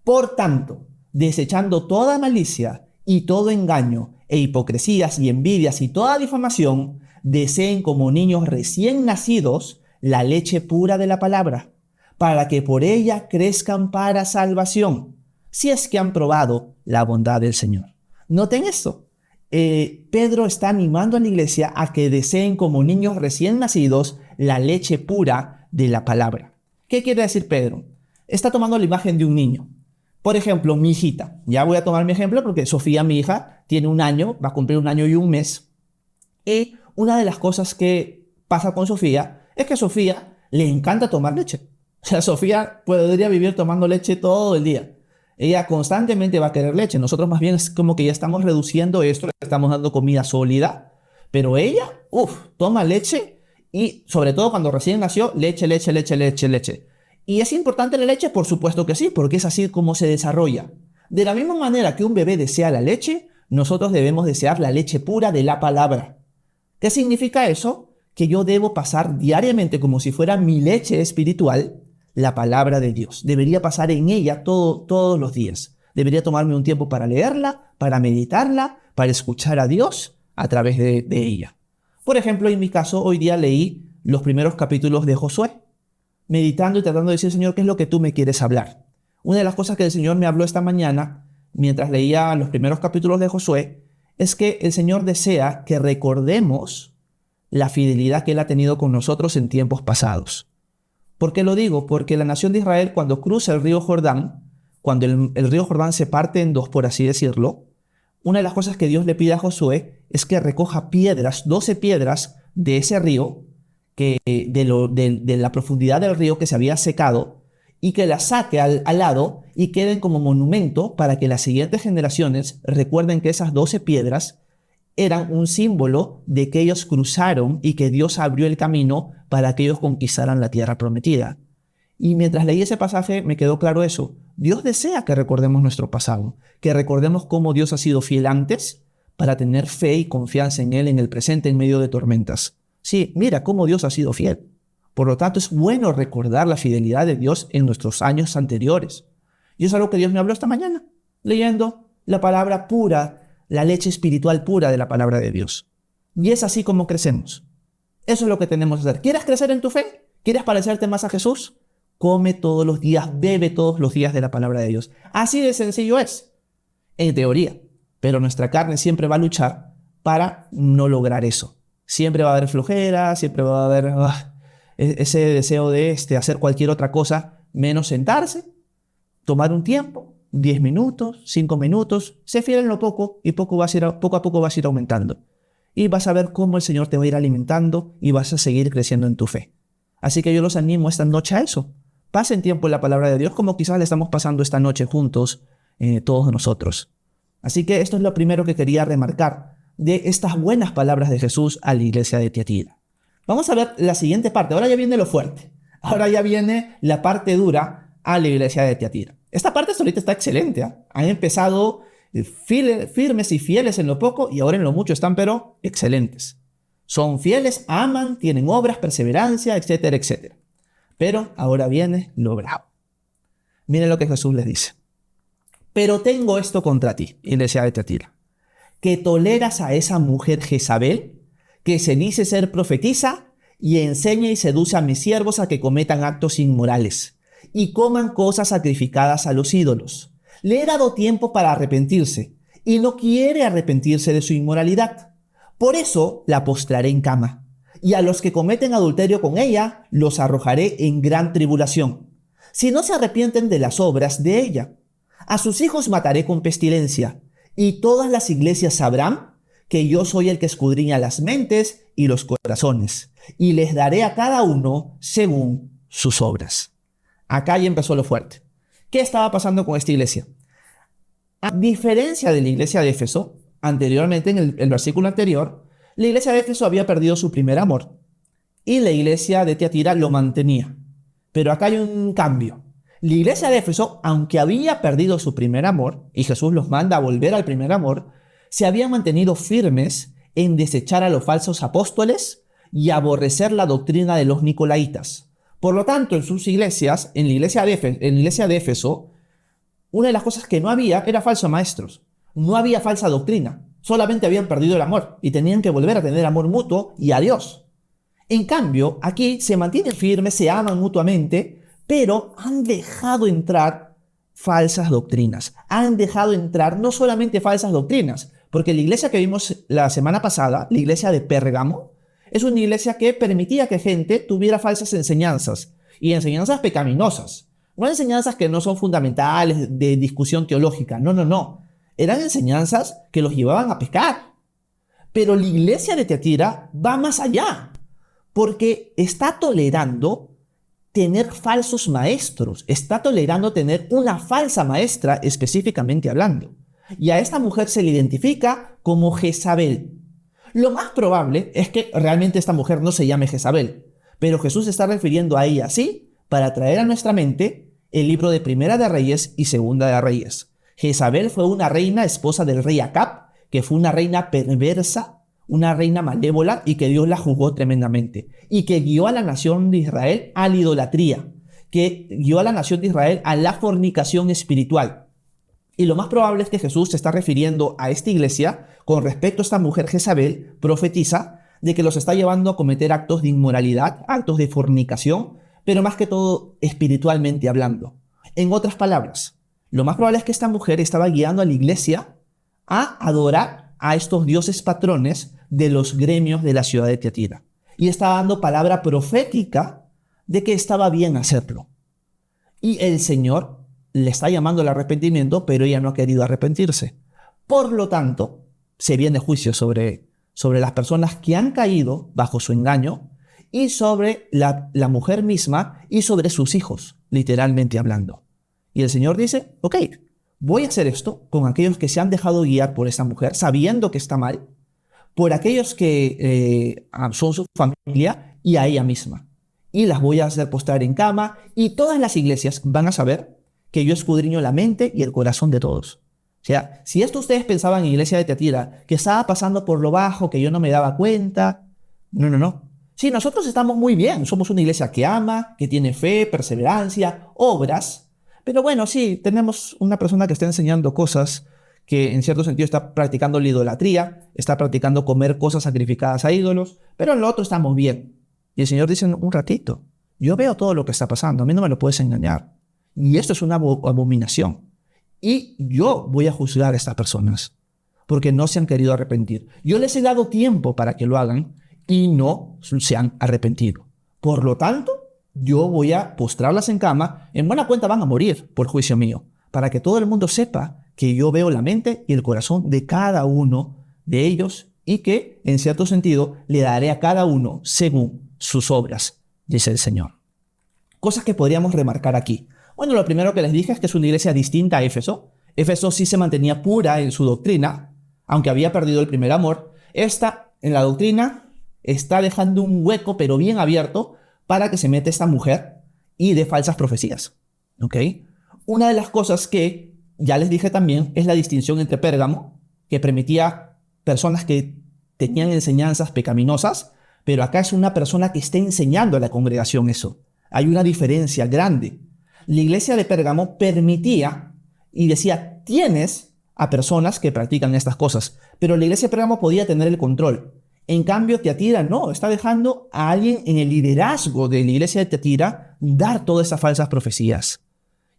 Por tanto, desechando toda malicia y todo engaño e hipocresías y envidias y toda difamación, deseen como niños recién nacidos la leche pura de la palabra, para que por ella crezcan para salvación, si es que han probado la bondad del Señor. Noten esto. Pedro está animando a la iglesia a que deseen como niños recién nacidos la leche pura de la palabra. ¿Qué quiere decir Pedro? Está tomando la imagen de un niño. Por ejemplo, mi hijita. Ya voy a tomar mi ejemplo porque Sofía, mi hija, tiene 1 año, va a cumplir 1 año y 1 mes. Y una de las cosas que pasa con Sofía es que a Sofía le encanta tomar leche. O sea, Sofía podría vivir tomando leche todo el día. Ella constantemente va a querer leche. Nosotros más bien es como que ya estamos reduciendo esto, le estamos dando comida sólida. Pero ella, toma leche y sobre todo cuando recién nació, leche. ¿Y es importante la leche? Por supuesto que sí, porque es así como se desarrolla. De la misma manera que un bebé desea la leche, nosotros debemos desear la leche pura de la palabra. ¿Qué significa eso? Que yo debo pasar diariamente como si fuera mi leche espiritual, la palabra de Dios. Debería pasar en ella todos los días. Debería tomarme un tiempo para leerla, para meditarla, para escuchar a Dios a través de ella. Por ejemplo, en mi caso, hoy día leí los primeros capítulos de Josué, meditando y tratando de decir, Señor, ¿qué es lo que tú me quieres hablar? Una de las cosas que el Señor me habló esta mañana, mientras leía los primeros capítulos de Josué, es que el Señor desea que recordemos la fidelidad que Él ha tenido con nosotros en tiempos pasados. ¿Por qué lo digo? Porque la nación de Israel, cuando cruza el río Jordán, cuando el río Jordán se parte en 2, por así decirlo, una de las cosas que Dios le pide a Josué es que recoja piedras, 12 piedras de ese río, de la profundidad del río que se había secado, y que las saque al lado y queden como monumento para que las siguientes generaciones recuerden que esas 12 piedras eran un símbolo de que ellos cruzaron y que Dios abrió el camino para que ellos conquistaran la tierra prometida. Y mientras leí ese pasaje me quedó claro eso. Dios desea que recordemos nuestro pasado, que recordemos cómo Dios ha sido fiel antes para tener fe y confianza en Él en el presente en medio de tormentas. Sí, mira cómo Dios ha sido fiel. Por lo tanto, es bueno recordar la fidelidad de Dios en nuestros años anteriores. Y es algo que Dios me habló esta mañana, leyendo la palabra pura, la leche espiritual pura de la palabra de Dios. Y es así como crecemos. Eso es lo que tenemos que hacer. ¿Quieres crecer en tu fe? ¿Quieres parecerte más a Jesús? Come todos los días, bebe todos los días de la palabra de Dios. Así de sencillo es, en teoría. Pero nuestra carne siempre va a luchar para no lograr eso. Siempre va a haber flojera, siempre va a haber ese deseo de hacer cualquier otra cosa, menos sentarse, tomar un tiempo, 10 minutos, 5 minutos, sé fiel en lo poco y poco a poco vas a ir aumentando. Y vas a ver cómo el Señor te va a ir alimentando y vas a seguir creciendo en tu fe. Así que yo los animo esta noche a eso. Pasen tiempo en la palabra de Dios como quizás le estamos pasando esta noche juntos todos nosotros. Así que esto es lo primero que quería remarcar de estas buenas palabras de Jesús a la iglesia de Tiatira. Vamos a ver la siguiente parte. Ahora ya viene lo fuerte. Ahora ya viene la parte dura a la iglesia de Tiatira. Esta parte ahorita está excelente. Han empezado firmes y fieles en lo poco y ahora en lo mucho están pero excelentes. Son fieles, aman, tienen obras, perseverancia, etcétera, etcétera. Pero ahora viene lo bravo. Miren lo que Jesús les dice. Pero tengo esto contra ti, iglesia de Tiatira, que toleras a esa mujer Jezabel, que se dice ser profetisa y enseña y seduce a mis siervos a que cometan actos inmorales y coman cosas sacrificadas a los ídolos. Le he dado tiempo para arrepentirse y no quiere arrepentirse de su inmoralidad. Por eso la postraré en cama y a los que cometen adulterio con ella los arrojaré en gran tribulación, si no se arrepienten de las obras de ella. A sus hijos mataré con pestilencia, y todas las iglesias sabrán que yo soy el que escudriña las mentes y los corazones, y les daré a cada uno según sus obras. Acá ya empezó lo fuerte. ¿Qué estaba pasando con esta iglesia? A diferencia de la iglesia de Éfeso, anteriormente en el versículo anterior, la iglesia de Éfeso había perdido su primer amor, y la iglesia de Tiatira lo mantenía. Pero acá hay un cambio. La iglesia de Éfeso, aunque había perdido su primer amor, y Jesús los manda a volver al primer amor, se habían mantenido firmes en desechar a los falsos apóstoles y aborrecer la doctrina de los nicolaitas. Por lo tanto, en sus iglesias, en la iglesia de Éfeso, una de las cosas que no había era falsos maestros. No había falsa doctrina. Solamente habían perdido el amor y tenían que volver a tener amor mutuo y a Dios. En cambio, aquí se mantienen firmes, se aman mutuamente, pero han dejado entrar falsas doctrinas. Han dejado entrar no solamente falsas doctrinas, porque la iglesia que vimos la semana pasada, la iglesia de Pérgamo, es una iglesia que permitía que gente tuviera falsas enseñanzas y enseñanzas pecaminosas. No enseñanzas que no son fundamentales de discusión teológica, no. Eran enseñanzas que los llevaban a pecar. Pero la iglesia de Tiatira va más allá, porque está tolerando tener falsos maestros, está tolerando tener una falsa maestra específicamente hablando. Y a esta mujer se le identifica como Jezabel. Lo más probable es que realmente esta mujer no se llame Jezabel, pero Jesús se está refiriendo a ella así para traer a nuestra mente el libro de Primera de Reyes y Segunda de Reyes. Jezabel fue una reina esposa del rey Acab, que fue una reina perversa, una reina malévola y que Dios la juzgó tremendamente y que guió a la nación de Israel a la idolatría, que guió a la nación de Israel a la fornicación espiritual. Y lo más probable es que Jesús se está refiriendo a esta iglesia con respecto a esta mujer Jezabel, profetiza, de que los está llevando a cometer actos de inmoralidad, actos de fornicación, pero más que todo espiritualmente hablando. En otras palabras, lo más probable es que esta mujer estaba guiando a la iglesia a adorar a estos dioses patrones de los gremios de la ciudad de Tiatira. Y estaba dando palabra profética de que estaba bien hacerlo. Y el Señor le está llamando al arrepentimiento, pero ella no ha querido arrepentirse. Por lo tanto, se viene juicio sobre las personas que han caído bajo su engaño y sobre la mujer misma y sobre sus hijos, literalmente hablando. Y el Señor dice, ok, voy a hacer esto con aquellos que se han dejado guiar por esta mujer, sabiendo que está mal, por aquellos que son su familia y a ella misma. Y las voy a hacer postrar en cama y todas las iglesias van a saber que yo escudriño la mente y el corazón de todos. O sea, si esto ustedes pensaban en Iglesia de Tiatira, que estaba pasando por lo bajo, que yo no me daba cuenta, no, no, no. Sí, nosotros estamos muy bien, somos una iglesia que ama, que tiene fe, perseverancia, obras, pero bueno, sí, tenemos una persona que está enseñando cosas que en cierto sentido está practicando la idolatría, está practicando comer cosas sacrificadas a ídolos, pero en lo otro estamos bien. Y el Señor dice, un ratito, yo veo todo lo que está pasando, a mí no me lo puedes engañar. Y esto es una abominación. Y yo voy a juzgar a estas personas porque no se han querido arrepentir. Yo les he dado tiempo para que lo hagan y no se han arrepentido. Por lo tanto, yo voy a postrarlas en cama. En buena cuenta van a morir por juicio mío, para que todo el mundo sepa que yo veo la mente y el corazón de cada uno de ellos y que, en cierto sentido, le daré a cada uno según sus obras, dice el Señor. Cosas que podríamos remarcar aquí. Bueno, lo primero que les dije es que es una iglesia distinta a Éfeso. Éfeso sí se mantenía pura en su doctrina, aunque había perdido el primer amor. Esta, en la doctrina, está dejando un hueco, pero bien abierto, para que se meta esta mujer y dé falsas profecías. ¿Ok? Una de las cosas que ya les dije también es la distinción entre Pérgamo, que permitía personas que tenían enseñanzas pecaminosas, pero acá es una persona que está enseñando a la congregación eso. Hay una diferencia grande. La iglesia de Pérgamo permitía y decía, tienes a personas que practican estas cosas, pero la iglesia de Pérgamo podía tener el control. En cambio, Tiatira no, está dejando a alguien en el liderazgo de la iglesia de Tiatira dar todas esas falsas profecías.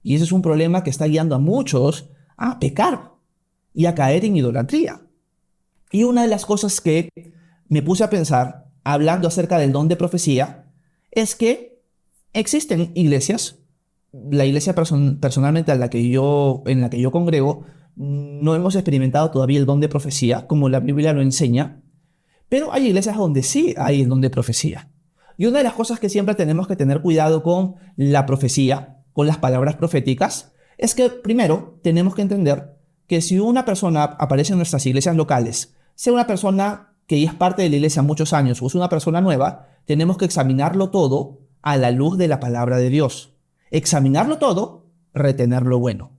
Y ese es un problema que está guiando a muchos a pecar y a caer en idolatría. Y una de las cosas que me puse a pensar, hablando acerca del don de profecía, es que existen iglesias, la iglesia personalmente en la que yo congrego, no hemos experimentado todavía el don de profecía, como la Biblia lo enseña, pero hay iglesias donde sí hay el don de profecía. Y una de las cosas que siempre tenemos que tener cuidado con la profecía, con las palabras proféticas, es que primero tenemos que entender que si una persona aparece en nuestras iglesias locales, sea una persona que ya es parte de la iglesia muchos años o es una persona nueva, tenemos que examinarlo todo a la luz de la palabra de Dios. Examinarlo todo, retener lo bueno.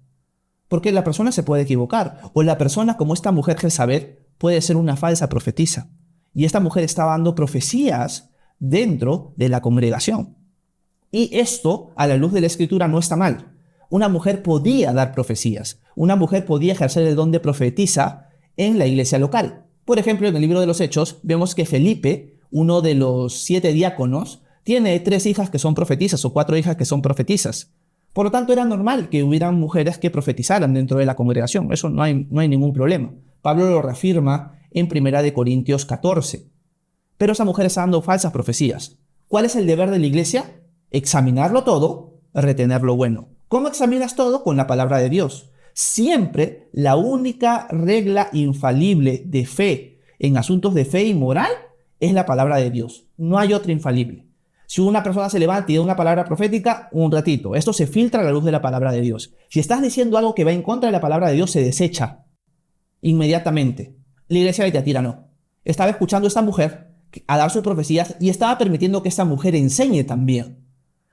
Porque la persona se puede equivocar, o la persona, como esta mujer Jezabel, puede ser una falsa profetisa. Y esta mujer estaba dando profecías dentro de la congregación. Y esto, a la luz de la Escritura, no está mal. Una mujer podía dar profecías. Una mujer podía ejercer el don de profetisa en la iglesia local. Por ejemplo, en el libro de los Hechos, vemos que Felipe, uno de los 7 diáconos, tiene 3 hijas que son profetisas o 4 hijas que son profetisas. Por lo tanto, era normal que hubieran mujeres que profetizaran dentro de la congregación. Eso no hay ningún problema. Pablo lo reafirma en 1 Corintios 14. Pero esa mujer está dando falsas profecías. ¿Cuál es el deber de la iglesia? Examinarlo todo, retener lo bueno. ¿Cómo examinas todo? Con la palabra de Dios. Siempre la única regla infalible de fe en asuntos de fe y moral es la palabra de Dios. No hay otra infalible. Si una persona se levanta y da una palabra profética, un ratito. Esto se filtra a la luz de la palabra de Dios. Si estás diciendo algo que va en contra de la palabra de Dios, se desecha inmediatamente. La iglesia de Tiatira no. Estaba escuchando a esta mujer a dar sus profecías y estaba permitiendo que esta mujer enseñe también.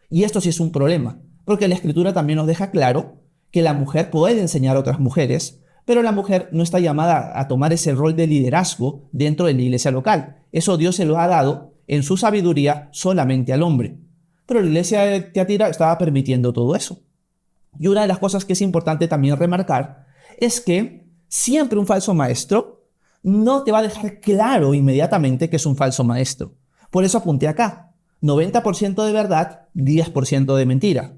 Y esto sí es un problema, porque la Escritura también nos deja claro que la mujer puede enseñar a otras mujeres, pero la mujer no está llamada a tomar ese rol de liderazgo dentro de la iglesia local. Eso Dios se lo ha dado en su sabiduría solamente al hombre. Pero la iglesia de Tiatira estaba permitiendo todo eso. Y una de las cosas que es importante también remarcar es que siempre un falso maestro no te va a dejar claro inmediatamente que es un falso maestro. Por eso apunté acá. 90% de verdad, 10% de mentira.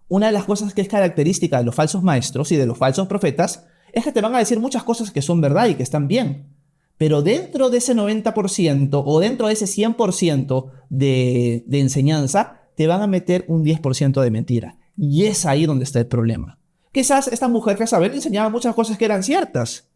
Una de las cosas que es característica de los falsos maestros y de los falsos profetas es que te van a decir muchas cosas que son verdad y que están bien. Pero dentro de ese 90% o dentro de ese 100% de enseñanza, te van a meter un 10% de mentira. Y es ahí donde está el problema. Quizás esta mujer Jezabel enseñaba muchas cosas que eran ciertas,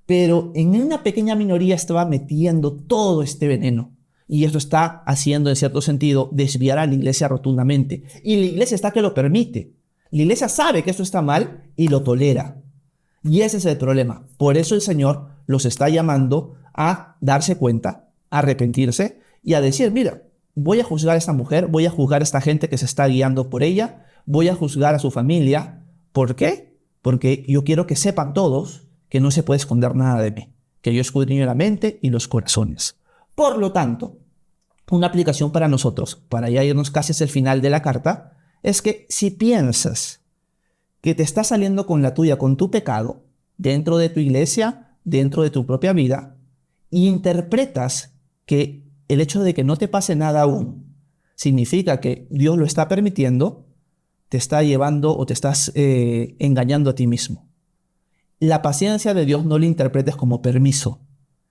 pero en una pequeña minoría estaba metiendo todo este veneno. Y esto está haciendo, en cierto sentido, desviar a la iglesia rotundamente. Y la iglesia está que lo permite. La iglesia sabe que esto está mal y lo tolera. Y ese es el problema. Por eso el Señor los está llamando a darse cuenta, a arrepentirse y a decir, mira, voy a juzgar a esta mujer, voy a juzgar a esta gente que se está guiando por ella, voy a juzgar a su familia. ¿Por qué? porque yo quiero que sepan todos que no se puede esconder nada de mí, que yo escudriño la mente y los corazones. Por lo tanto, una aplicación para nosotros, para ya irnos casi hacia el final de la carta, es que si piensas que te estás saliendo con la tuya, con tu pecado, dentro de tu iglesia, dentro de tu propia vida, y interpretas que el hecho de que no te pase nada aún significa que Dios lo está permitiendo, te está llevando o te estás engañando a ti mismo. La paciencia de Dios no la interpretes como permiso.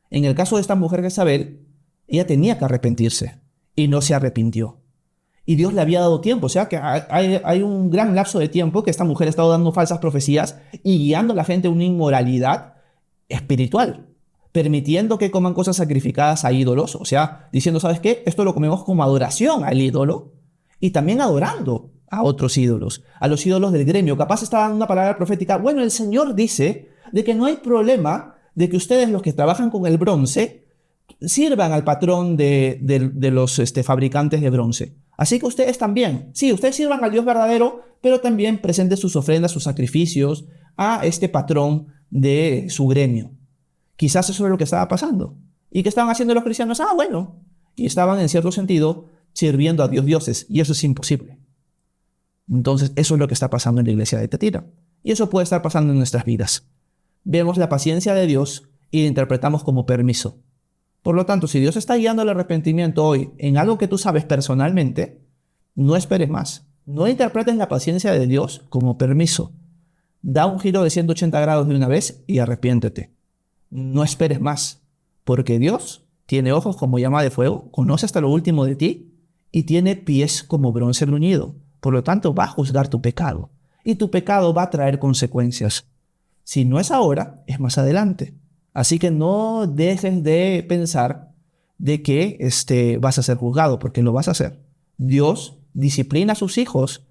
En el caso de esta mujer Jezabel, ella tenía que arrepentirse y no se arrepintió. Y Dios le había dado tiempo, o sea que hay un gran lapso de tiempo que esta mujer ha estado dando falsas profecías y guiando a la gente a una inmoralidad espiritual, permitiendo que coman cosas sacrificadas a ídolos, o sea, diciendo, ¿sabes qué? Esto lo comemos como adoración al ídolo y también adorando a otros ídolos, a los ídolos del gremio. Capaz estaba dando una palabra profética. Bueno, el Señor dice de que no hay problema de que ustedes, los que trabajan con el bronce, sirvan al patrón de los fabricantes de bronce. Así que ustedes también, sí, ustedes sirvan al Dios verdadero, pero también presenten sus ofrendas, sus sacrificios a este patrón de su gremio. Quizás eso es lo que estaba pasando. ¿Y qué estaban haciendo los cristianos? Ah, bueno. Y estaban, en cierto sentido, sirviendo a dioses. Y eso es imposible. Entonces, eso es lo que está pasando en la iglesia de Tiatira. Y eso puede estar pasando en nuestras vidas. Vemos la paciencia de Dios y la interpretamos como permiso. Por lo tanto, si Dios está guiando el arrepentimiento hoy en algo que tú sabes personalmente, no esperes más. No interpretes la paciencia de Dios como permiso. Da un giro de 180 grados de una vez y arrepiéntete. No esperes más, porque Dios tiene ojos como llama de fuego, conoce hasta lo último de ti y tiene pies como bronce bruñido. Por lo tanto, va a juzgar tu pecado y tu pecado va a traer consecuencias. Si no es ahora, es más adelante. Así que no dejes de pensar de que vas a ser juzgado, porque lo vas a hacer. Dios disciplina a sus hijos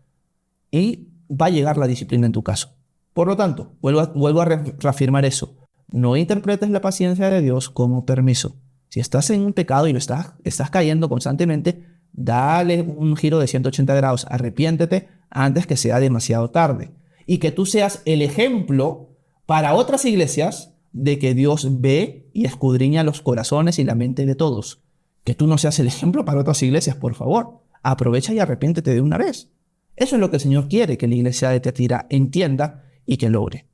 y va a llegar la disciplina en tu caso. Por lo tanto, vuelvo a reafirmar eso. No interpretes la paciencia de Dios como permiso. Si estás en un pecado y lo estás cayendo constantemente, dale un giro de 180 grados. Arrepiéntete antes que sea demasiado tarde. Y que tú seas el ejemplo para otras iglesias de que Dios ve y escudriña los corazones y la mente de todos. Que tú no seas el ejemplo para otras iglesias, por favor. Aprovecha y arrepiéntete de una vez. Eso es lo que el Señor quiere que la iglesia de Tiatira entienda y que logre.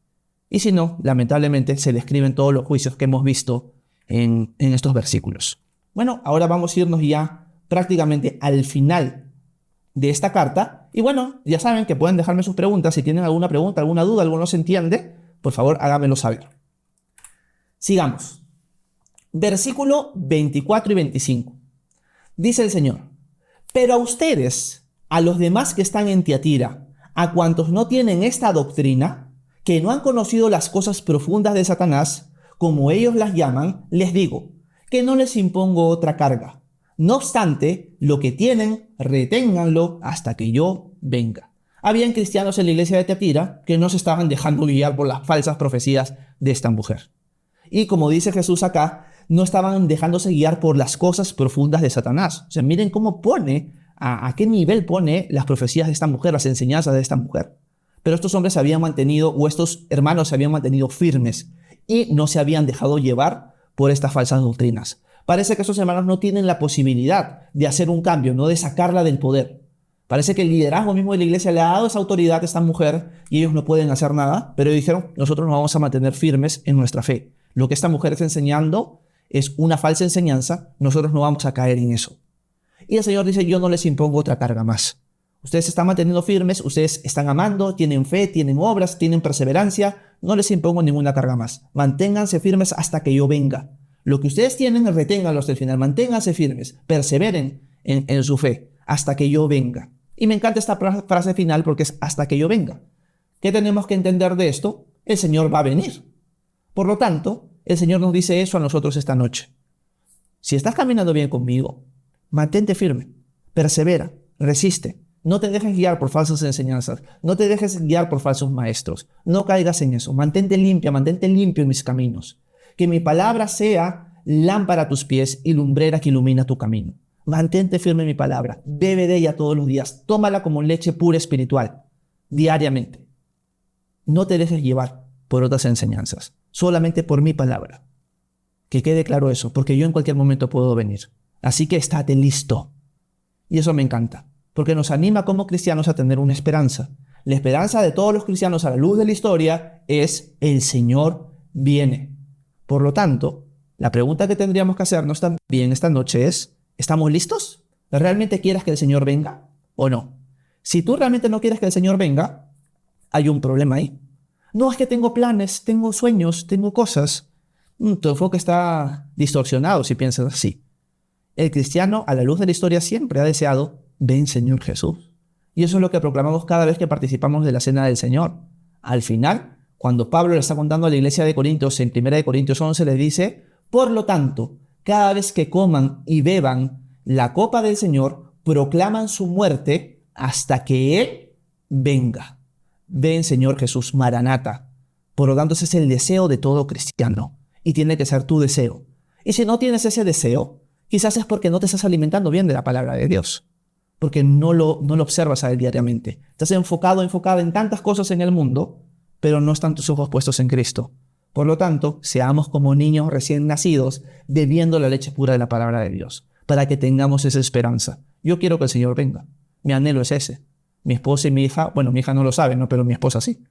Y si no, lamentablemente se le escriben todos los juicios que hemos visto en estos versículos. Bueno, ahora vamos a irnos ya prácticamente al final de esta carta. Y bueno, ya saben que pueden dejarme sus preguntas. Si tienen alguna pregunta, alguna duda, algo no se entiende, por favor háganmelo saber. Sigamos. Versículo 24 y 25. Dice el Señor: pero a ustedes, a los demás que están en Tiatira, a cuantos no tienen esta doctrina, que no han conocido las cosas profundas de Satanás, como ellos las llaman, les digo, que no les impongo otra carga. No obstante, lo que tienen, reténganlo hasta que yo venga. Habían cristianos en la iglesia de Tiatira que no se estaban dejando guiar por las falsas profecías de esta mujer. Y como dice Jesús acá, no estaban dejándose guiar por las cosas profundas de Satanás. O sea, miren cómo pone, a qué nivel pone las profecías de esta mujer, las enseñanzas de esta mujer. Pero estos hombres se habían mantenido, o estos hermanos se habían mantenido firmes y no se habían dejado llevar por estas falsas doctrinas. Parece que estos hermanos no tienen la posibilidad de hacer un cambio, no de sacarla del poder. Parece que el liderazgo mismo de la iglesia le ha dado esa autoridad a esta mujer y ellos no pueden hacer nada, pero dijeron, nosotros nos vamos a mantener firmes en nuestra fe. Lo que esta mujer está enseñando es una falsa enseñanza, nosotros no vamos a caer en eso. Y el Señor dice, yo no les impongo otra carga más. Ustedes se están manteniendo firmes, ustedes están amando, tienen fe, tienen obras, tienen perseverancia. No les impongo ninguna carga más. Manténganse firmes hasta que yo venga. Lo que ustedes tienen, reténganlo hasta el final. Manténganse firmes, perseveren en su fe hasta que yo venga. Y me encanta esta frase final porque es hasta que yo venga. ¿Qué tenemos que entender de esto? El Señor va a venir. Por lo tanto, el Señor nos dice eso a nosotros esta noche. Si estás caminando bien conmigo, mantente firme, persevera, resiste. No te dejes guiar por falsas enseñanzas. No te dejes guiar por falsos maestros. No caigas en eso. Mantente limpio en mis caminos. Que mi palabra sea lámpara a tus pies y lumbrera que ilumina tu camino. Mantente firme en mi palabra. Bebe de ella todos los días. Tómala como leche pura espiritual, diariamente. No te dejes llevar por otras enseñanzas, solamente por mi palabra. Que quede claro eso, porque yo en cualquier momento puedo venir. Así que estate listo. Y eso me encanta, porque nos anima como cristianos a tener una esperanza. La esperanza de todos los cristianos a la luz de la historia es: el Señor viene. Por lo tanto, la pregunta que tendríamos que hacernos también esta noche es: ¿estamos listos? ¿Realmente quieres que el Señor venga o no? Si tú realmente no quieres que el Señor venga, hay un problema ahí. No, es que tengo planes, tengo sueños, tengo cosas. Tu enfoque está distorsionado si piensas así. El cristiano, a la luz de la historia, siempre ha deseado: ven, Señor Jesús. Y eso es lo que proclamamos cada vez que participamos de la Cena del Señor. Al final, cuando Pablo le está contando a la iglesia de Corintios, en 1 Corintios 11, le dice: por lo tanto, cada vez que coman y beban la copa del Señor, proclaman su muerte hasta que Él venga. Ven, Señor Jesús, Maranata. Por lo tanto, ese es el deseo de todo cristiano. Y tiene que ser tu deseo. Y si no tienes ese deseo, quizás es porque no te estás alimentando bien de la palabra de Dios. Porque no lo observas a Él diariamente. Estás enfocada en tantas cosas en el mundo, pero no están tus ojos puestos en Cristo. Por lo tanto, seamos como niños recién nacidos, bebiendo la leche pura de la palabra de Dios, para que tengamos esa esperanza. Yo quiero que el Señor venga. Mi anhelo es ese. Mi esposa y mi hija, bueno, mi hija no lo sabe, ¿no? Pero mi esposa sí.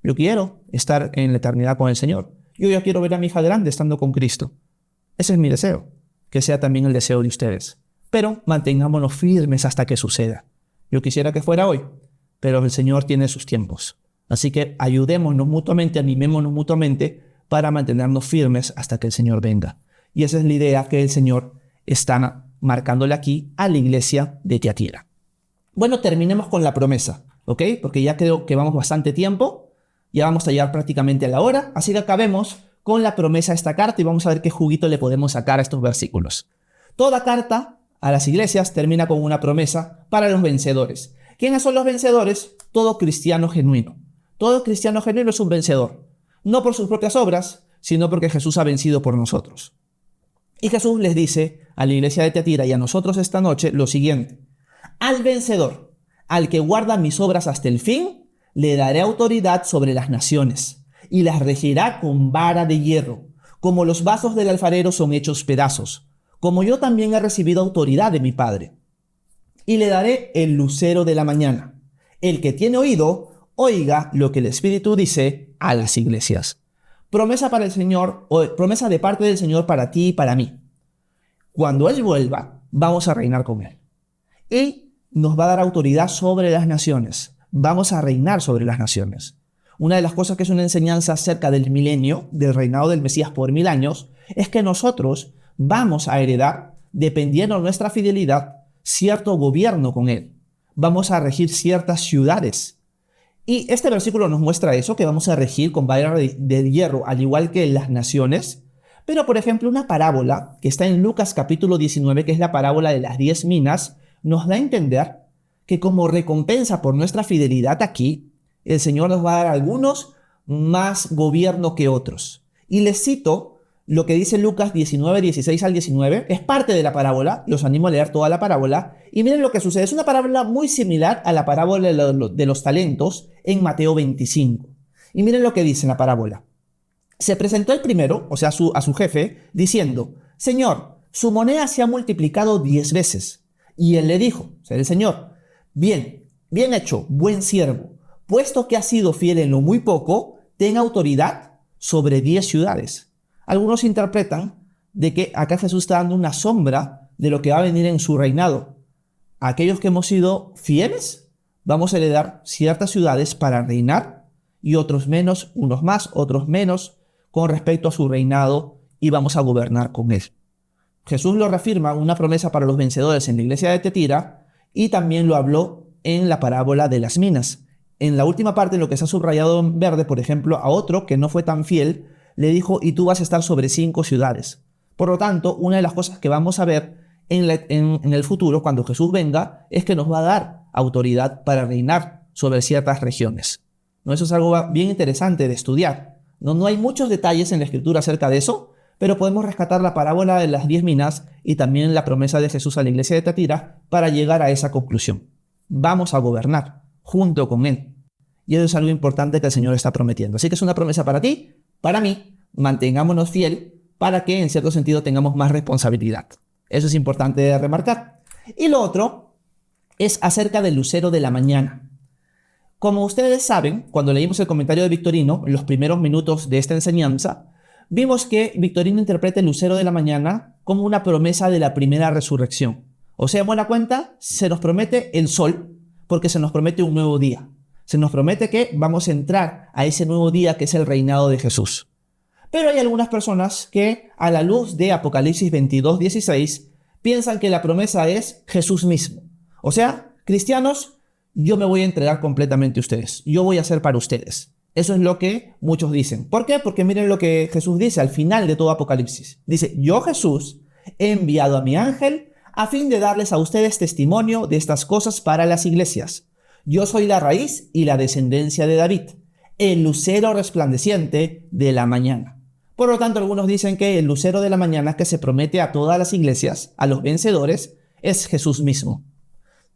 Yo quiero estar en la eternidad con el Señor. Yo ya quiero ver a mi hija grande estando con Cristo. Ese es mi deseo. Que sea también el deseo de ustedes. Pero mantengámonos firmes hasta que suceda. Yo quisiera que fuera hoy, pero el Señor tiene sus tiempos. Así que ayudémonos mutuamente, animémonos mutuamente para mantenernos firmes hasta que el Señor venga. Y esa es la idea que el Señor está marcándole aquí a la iglesia de Tiatira. Bueno, terminemos con la promesa, ¿ok? Porque ya creo que vamos bastante tiempo. Ya vamos a llegar prácticamente a la hora. Así que acabemos con la promesa de esta carta y vamos a ver qué juguito le podemos sacar a estos versículos. Toda carta a las iglesias termina con una promesa para los vencedores. ¿Quiénes son los vencedores? Todo cristiano genuino. Todo cristiano genuino es un vencedor. No por sus propias obras, sino porque Jesús ha vencido por nosotros. Y Jesús les dice a la iglesia de Tiatira y a nosotros esta noche lo siguiente: al vencedor, al que guarda mis obras hasta el fin, le daré autoridad sobre las naciones y las regirá con vara de hierro, como los vasos del alfarero son hechos pedazos, como yo también he recibido autoridad de mi Padre. Y le daré el lucero de la mañana. El que tiene oído, oiga lo que el Espíritu dice a las iglesias. Promesa para el Señor, o promesa de parte del Señor para ti y para mí. Cuando Él vuelva, vamos a reinar con Él. Y nos va a dar autoridad sobre las naciones. Vamos a reinar sobre las naciones. Una de las cosas que es una enseñanza acerca del milenio, del reinado del Mesías por 1000 años, es que nosotros vamos a heredar, dependiendo de nuestra fidelidad, cierto gobierno con Él. Vamos a regir ciertas ciudades. Y este versículo nos muestra eso, que vamos a regir con vara de hierro, al igual que las naciones. Pero, por ejemplo, una parábola que está en Lucas capítulo 19, que es la parábola de las 10 minas, nos da a entender que como recompensa por nuestra fidelidad aquí, el Señor nos va a dar a algunos más gobierno que otros. Y les cito lo que dice Lucas 19, 16 al 19, es parte de la parábola, los animo a leer toda la parábola, y miren lo que sucede. Es una parábola muy similar a la parábola de los talentos en Mateo 25. Y miren lo que dice en la parábola. Se presentó el primero, o sea, a su jefe, diciendo: Señor, su moneda se ha multiplicado 10 veces. Y él le dijo, o sea, el Señor: bien hecho, buen siervo. Puesto que has sido fiel en lo muy poco, ten autoridad sobre 10 ciudades. Algunos interpretan de que acá Jesús está dando una sombra de lo que va a venir en su reinado. Aquellos que hemos sido fieles, vamos a heredar ciertas ciudades para reinar, y otros menos, unos más, otros menos, con respecto a su reinado, y vamos a gobernar con él. Jesús lo reafirma, una promesa para los vencedores en la iglesia de Tiatira, y también lo habló en la parábola de las minas. En la última parte, en lo que está subrayado en verde, por ejemplo, a otro que no fue tan fiel, le dijo: y tú vas a estar sobre 5 ciudades. Por lo tanto, una de las cosas que vamos a ver en el futuro, cuando Jesús venga, es que nos va a dar autoridad para reinar sobre ciertas regiones. ¿No? Eso es algo bien interesante de estudiar. No hay muchos detalles en la Escritura acerca de eso, pero podemos rescatar la parábola de las 10 minas y también la promesa de Jesús a la iglesia de Tiatira para llegar a esa conclusión. Vamos a gobernar junto con Él. Y eso es algo importante que el Señor está prometiendo. Así que es una promesa para ti, para mí. Mantengámonos fiel para que en cierto sentido tengamos más responsabilidad. Eso es importante de remarcar. Y lo otro es acerca del lucero de la mañana. Como ustedes saben, cuando leímos el comentario de Victorino, en los primeros minutos de esta enseñanza, vimos que Victorino interpreta el lucero de la mañana como una promesa de la primera resurrección. O sea, en buena cuenta, se nos promete el sol porque se nos promete un nuevo día. Se nos promete que vamos a entrar a ese nuevo día que es el reinado de Jesús. Pero hay algunas personas que, a la luz de Apocalipsis 22:16, piensan que la promesa es Jesús mismo. O sea, cristianos, yo me voy a entregar completamente a ustedes. Yo voy a ser para ustedes. Eso es lo que muchos dicen. ¿Por qué? Porque miren lo que Jesús dice al final de todo Apocalipsis. Dice, yo Jesús he enviado a mi ángel a fin de darles a ustedes testimonio de estas cosas para las iglesias. Yo soy la raíz y la descendencia de David, el lucero resplandeciente de la mañana. Por lo tanto, algunos dicen que el lucero de la mañana que se promete a todas las iglesias, a los vencedores, es Jesús mismo.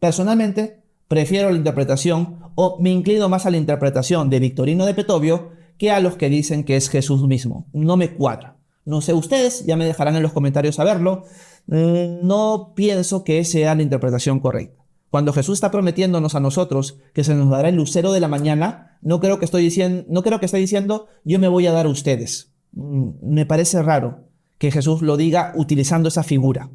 Personalmente, prefiero la interpretación, o me inclino más a la interpretación de Victorino de Petovio que a los que dicen que es Jesús mismo. No me cuadra. No sé ustedes, ya me dejarán en los comentarios saberlo. No pienso que sea la interpretación correcta. Cuando Jesús está prometiéndonos a nosotros que se nos dará el lucero de la mañana, no creo que esté diciendo yo me voy a dar a ustedes. Me parece raro que Jesús lo diga utilizando esa figura.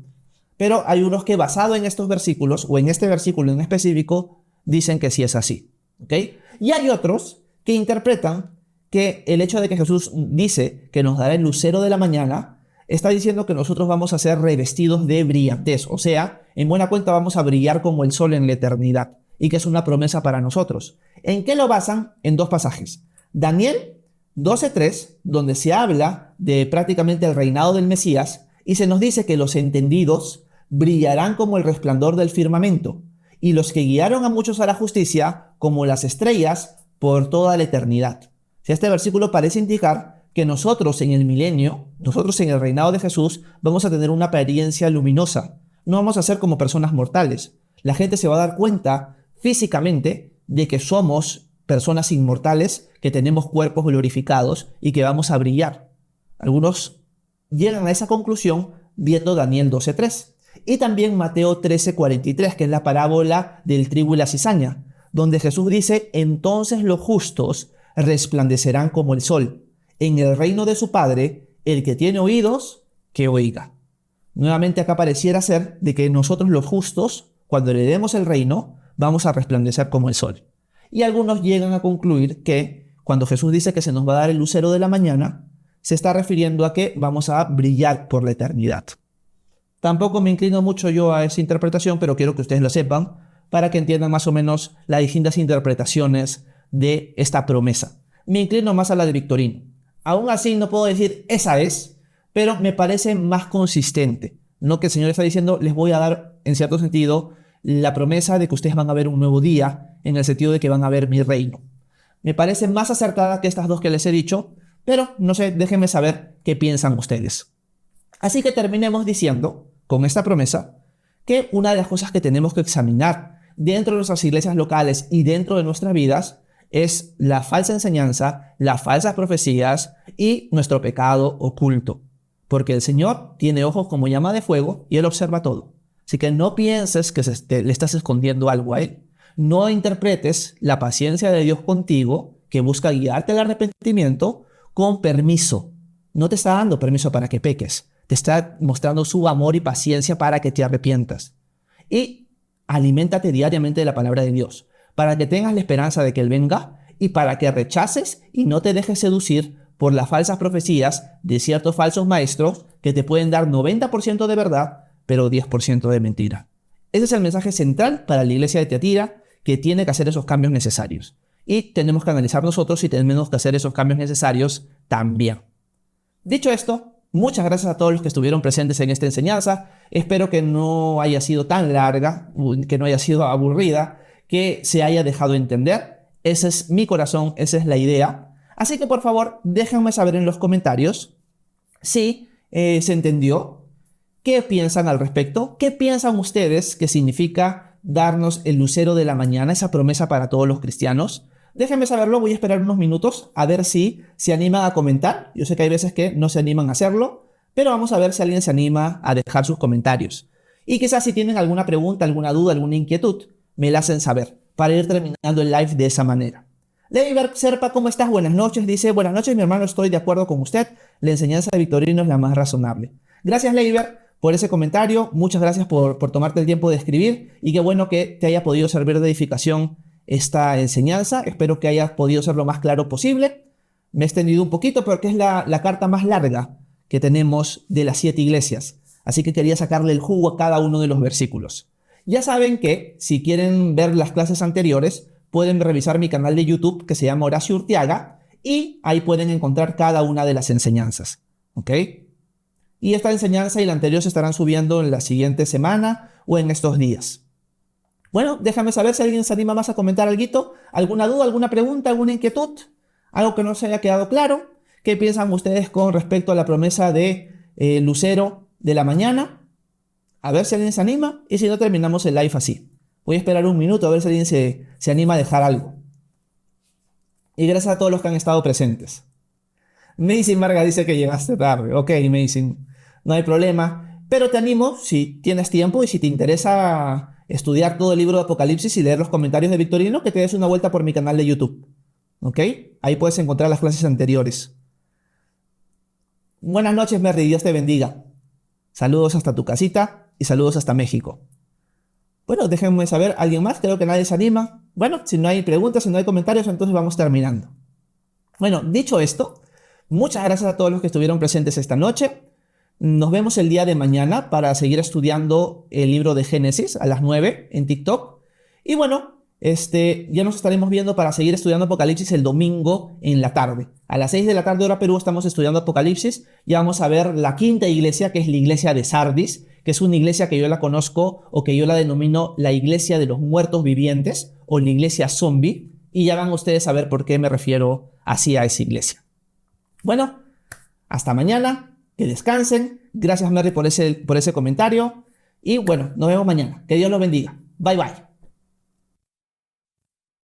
Pero hay unos que basado en estos versículos o en este versículo en específico dicen que sí es así. ¿Okay? Y hay otros que interpretan que el hecho de que Jesús dice que nos dará el lucero de la mañana está diciendo que nosotros vamos a ser revestidos de brillantez. O sea, en buena cuenta vamos a brillar como el sol en la eternidad y que es una promesa para nosotros. ¿En qué lo basan? En dos pasajes. Daniel 12:3, donde se habla de prácticamente el reinado del Mesías y se nos dice que los entendidos brillarán como el resplandor del firmamento y los que guiaron a muchos a la justicia como las estrellas por toda la eternidad. Si este versículo parece indicar que nosotros en el milenio, nosotros en el reinado de Jesús, vamos a tener una apariencia luminosa. No vamos a ser como personas mortales. La gente se va a dar cuenta físicamente de que somos personas inmortales, que tenemos cuerpos glorificados y que vamos a brillar. Algunos llegan a esa conclusión viendo Daniel 12:3. Y también Mateo 13:43, que es la parábola del trigo y la cizaña, donde Jesús dice, entonces los justos resplandecerán como el sol. En el reino de su Padre, el que tiene oídos, que oiga. Nuevamente acá pareciera ser de que nosotros los justos, cuando le demos el reino, vamos a resplandecer como el sol. Y algunos llegan a concluir que cuando Jesús dice que se nos va a dar el lucero de la mañana, se está refiriendo a que vamos a brillar por la eternidad. Tampoco me inclino mucho yo a esa interpretación, pero quiero que ustedes lo sepan para que entiendan más o menos las distintas interpretaciones de esta promesa. Me inclino más a la de Victorino. Aún así no puedo decir esa es, pero me parece más consistente. No que el Señor está diciendo, les voy a dar en cierto sentido la promesa de que ustedes van a ver un nuevo día, en el sentido de que van a ver mi reino. Me parece más acertada que estas dos que les he dicho, pero no sé, déjenme saber qué piensan ustedes. Así que terminemos diciendo, con esta promesa, que una de las cosas que tenemos que examinar dentro de nuestras iglesias locales y dentro de nuestras vidas es la falsa enseñanza, las falsas profecías y nuestro pecado oculto. Porque el Señor tiene ojos como llama de fuego y Él observa todo. Así que no pienses que le estás escondiendo algo a Él. No interpretes la paciencia de Dios contigo, que busca guiarte al arrepentimiento, con permiso. No te está dando permiso para que peques. Te está mostrando su amor y paciencia para que te arrepientas. Y aliméntate diariamente de la palabra de Dios, para que tengas la esperanza de que Él venga y para que rechaces y no te dejes seducir por las falsas profecías de ciertos falsos maestros que te pueden dar 90% de verdad, pero 10% de mentira. Ese es el mensaje central para la iglesia de Tiatira, que tiene que hacer esos cambios necesarios. Y tenemos que analizar nosotros si tenemos que hacer esos cambios necesarios también. Dicho esto, muchas gracias a todos los que estuvieron presentes en esta enseñanza. Espero que no haya sido tan larga, que no haya sido aburrida, que se haya dejado entender. Ese es mi corazón, esa es la idea. Así que por favor, déjenme saber en los comentarios si se entendió, qué piensan al respecto, qué piensan ustedes que significa darnos el lucero de la mañana, esa promesa para todos los cristianos, Déjenme saberlo, voy a esperar unos minutos a ver si se animan a comentar. Yo sé que hay veces que no se animan a hacerlo, pero vamos a ver si alguien se anima a dejar sus comentarios. Y quizás si tienen alguna pregunta, alguna duda, alguna inquietud, me la hacen saber para ir terminando el live de esa manera. Leiber Serpa, ¿cómo estás? Buenas noches. Dice, buenas noches, mi hermano, estoy de acuerdo con usted. La enseñanza de Victorino es la más razonable. Gracias, Leiber, por ese comentario. Muchas gracias por tomarte el tiempo de escribir y qué bueno que te haya podido servir de edificación esta enseñanza. Espero que hayas podido ser lo más claro posible. Me he extendido un poquito porque es la carta más larga que tenemos de las 7 iglesias. Así que quería sacarle el jugo a cada uno de los versículos. Ya saben que si quieren ver las clases anteriores, pueden revisar mi canal de YouTube que se llama Horacio Urteaga y ahí pueden encontrar cada una de las enseñanzas. ¿Ok? Y esta enseñanza y la anterior se estarán subiendo en la siguiente semana o en estos días. Bueno, déjame saber si alguien se anima más a comentar algo, alguna duda, alguna pregunta, alguna inquietud, algo que no se haya quedado claro. ¿Qué piensan ustedes con respecto a la promesa de Lucero de la mañana? A ver si alguien se anima y si no terminamos el live así. Voy a esperar un minuto a ver si alguien se anima a dejar algo. Y gracias a todos los que han estado presentes. Macy Marga dice que llegaste tarde. Ok, Macy, no hay problema. Pero te animo, si tienes tiempo y si te interesa estudiar todo el libro de Apocalipsis y leer los comentarios de Victorino, que te des una vuelta por mi canal de YouTube. ¿Ok? Ahí puedes encontrar las clases anteriores. Buenas noches, Merry. Dios te bendiga. Saludos hasta tu casita y saludos hasta México. Bueno, déjenme saber, ¿alguien más? Creo que nadie se anima. Bueno, si no hay preguntas, si no hay comentarios, entonces vamos terminando. Bueno, dicho esto, muchas gracias a todos los que estuvieron presentes esta noche. Nos vemos el día de mañana para seguir estudiando el libro de Génesis a las 9 en TikTok. Y bueno, ya nos estaremos viendo para seguir estudiando Apocalipsis el domingo en la tarde. A las 6 de la tarde hora Perú estamos estudiando Apocalipsis. Ya vamos a ver la quinta iglesia, que es la iglesia de Sardis, que es una iglesia que yo la conozco o que yo la denomino la iglesia de los muertos vivientes o la iglesia zombie. Y ya van ustedes a ver por qué me refiero así a esa iglesia. Bueno, hasta mañana. Que descansen. Gracias, Mary, por ese comentario. Y bueno, nos vemos mañana. Que Dios los bendiga. Bye, bye.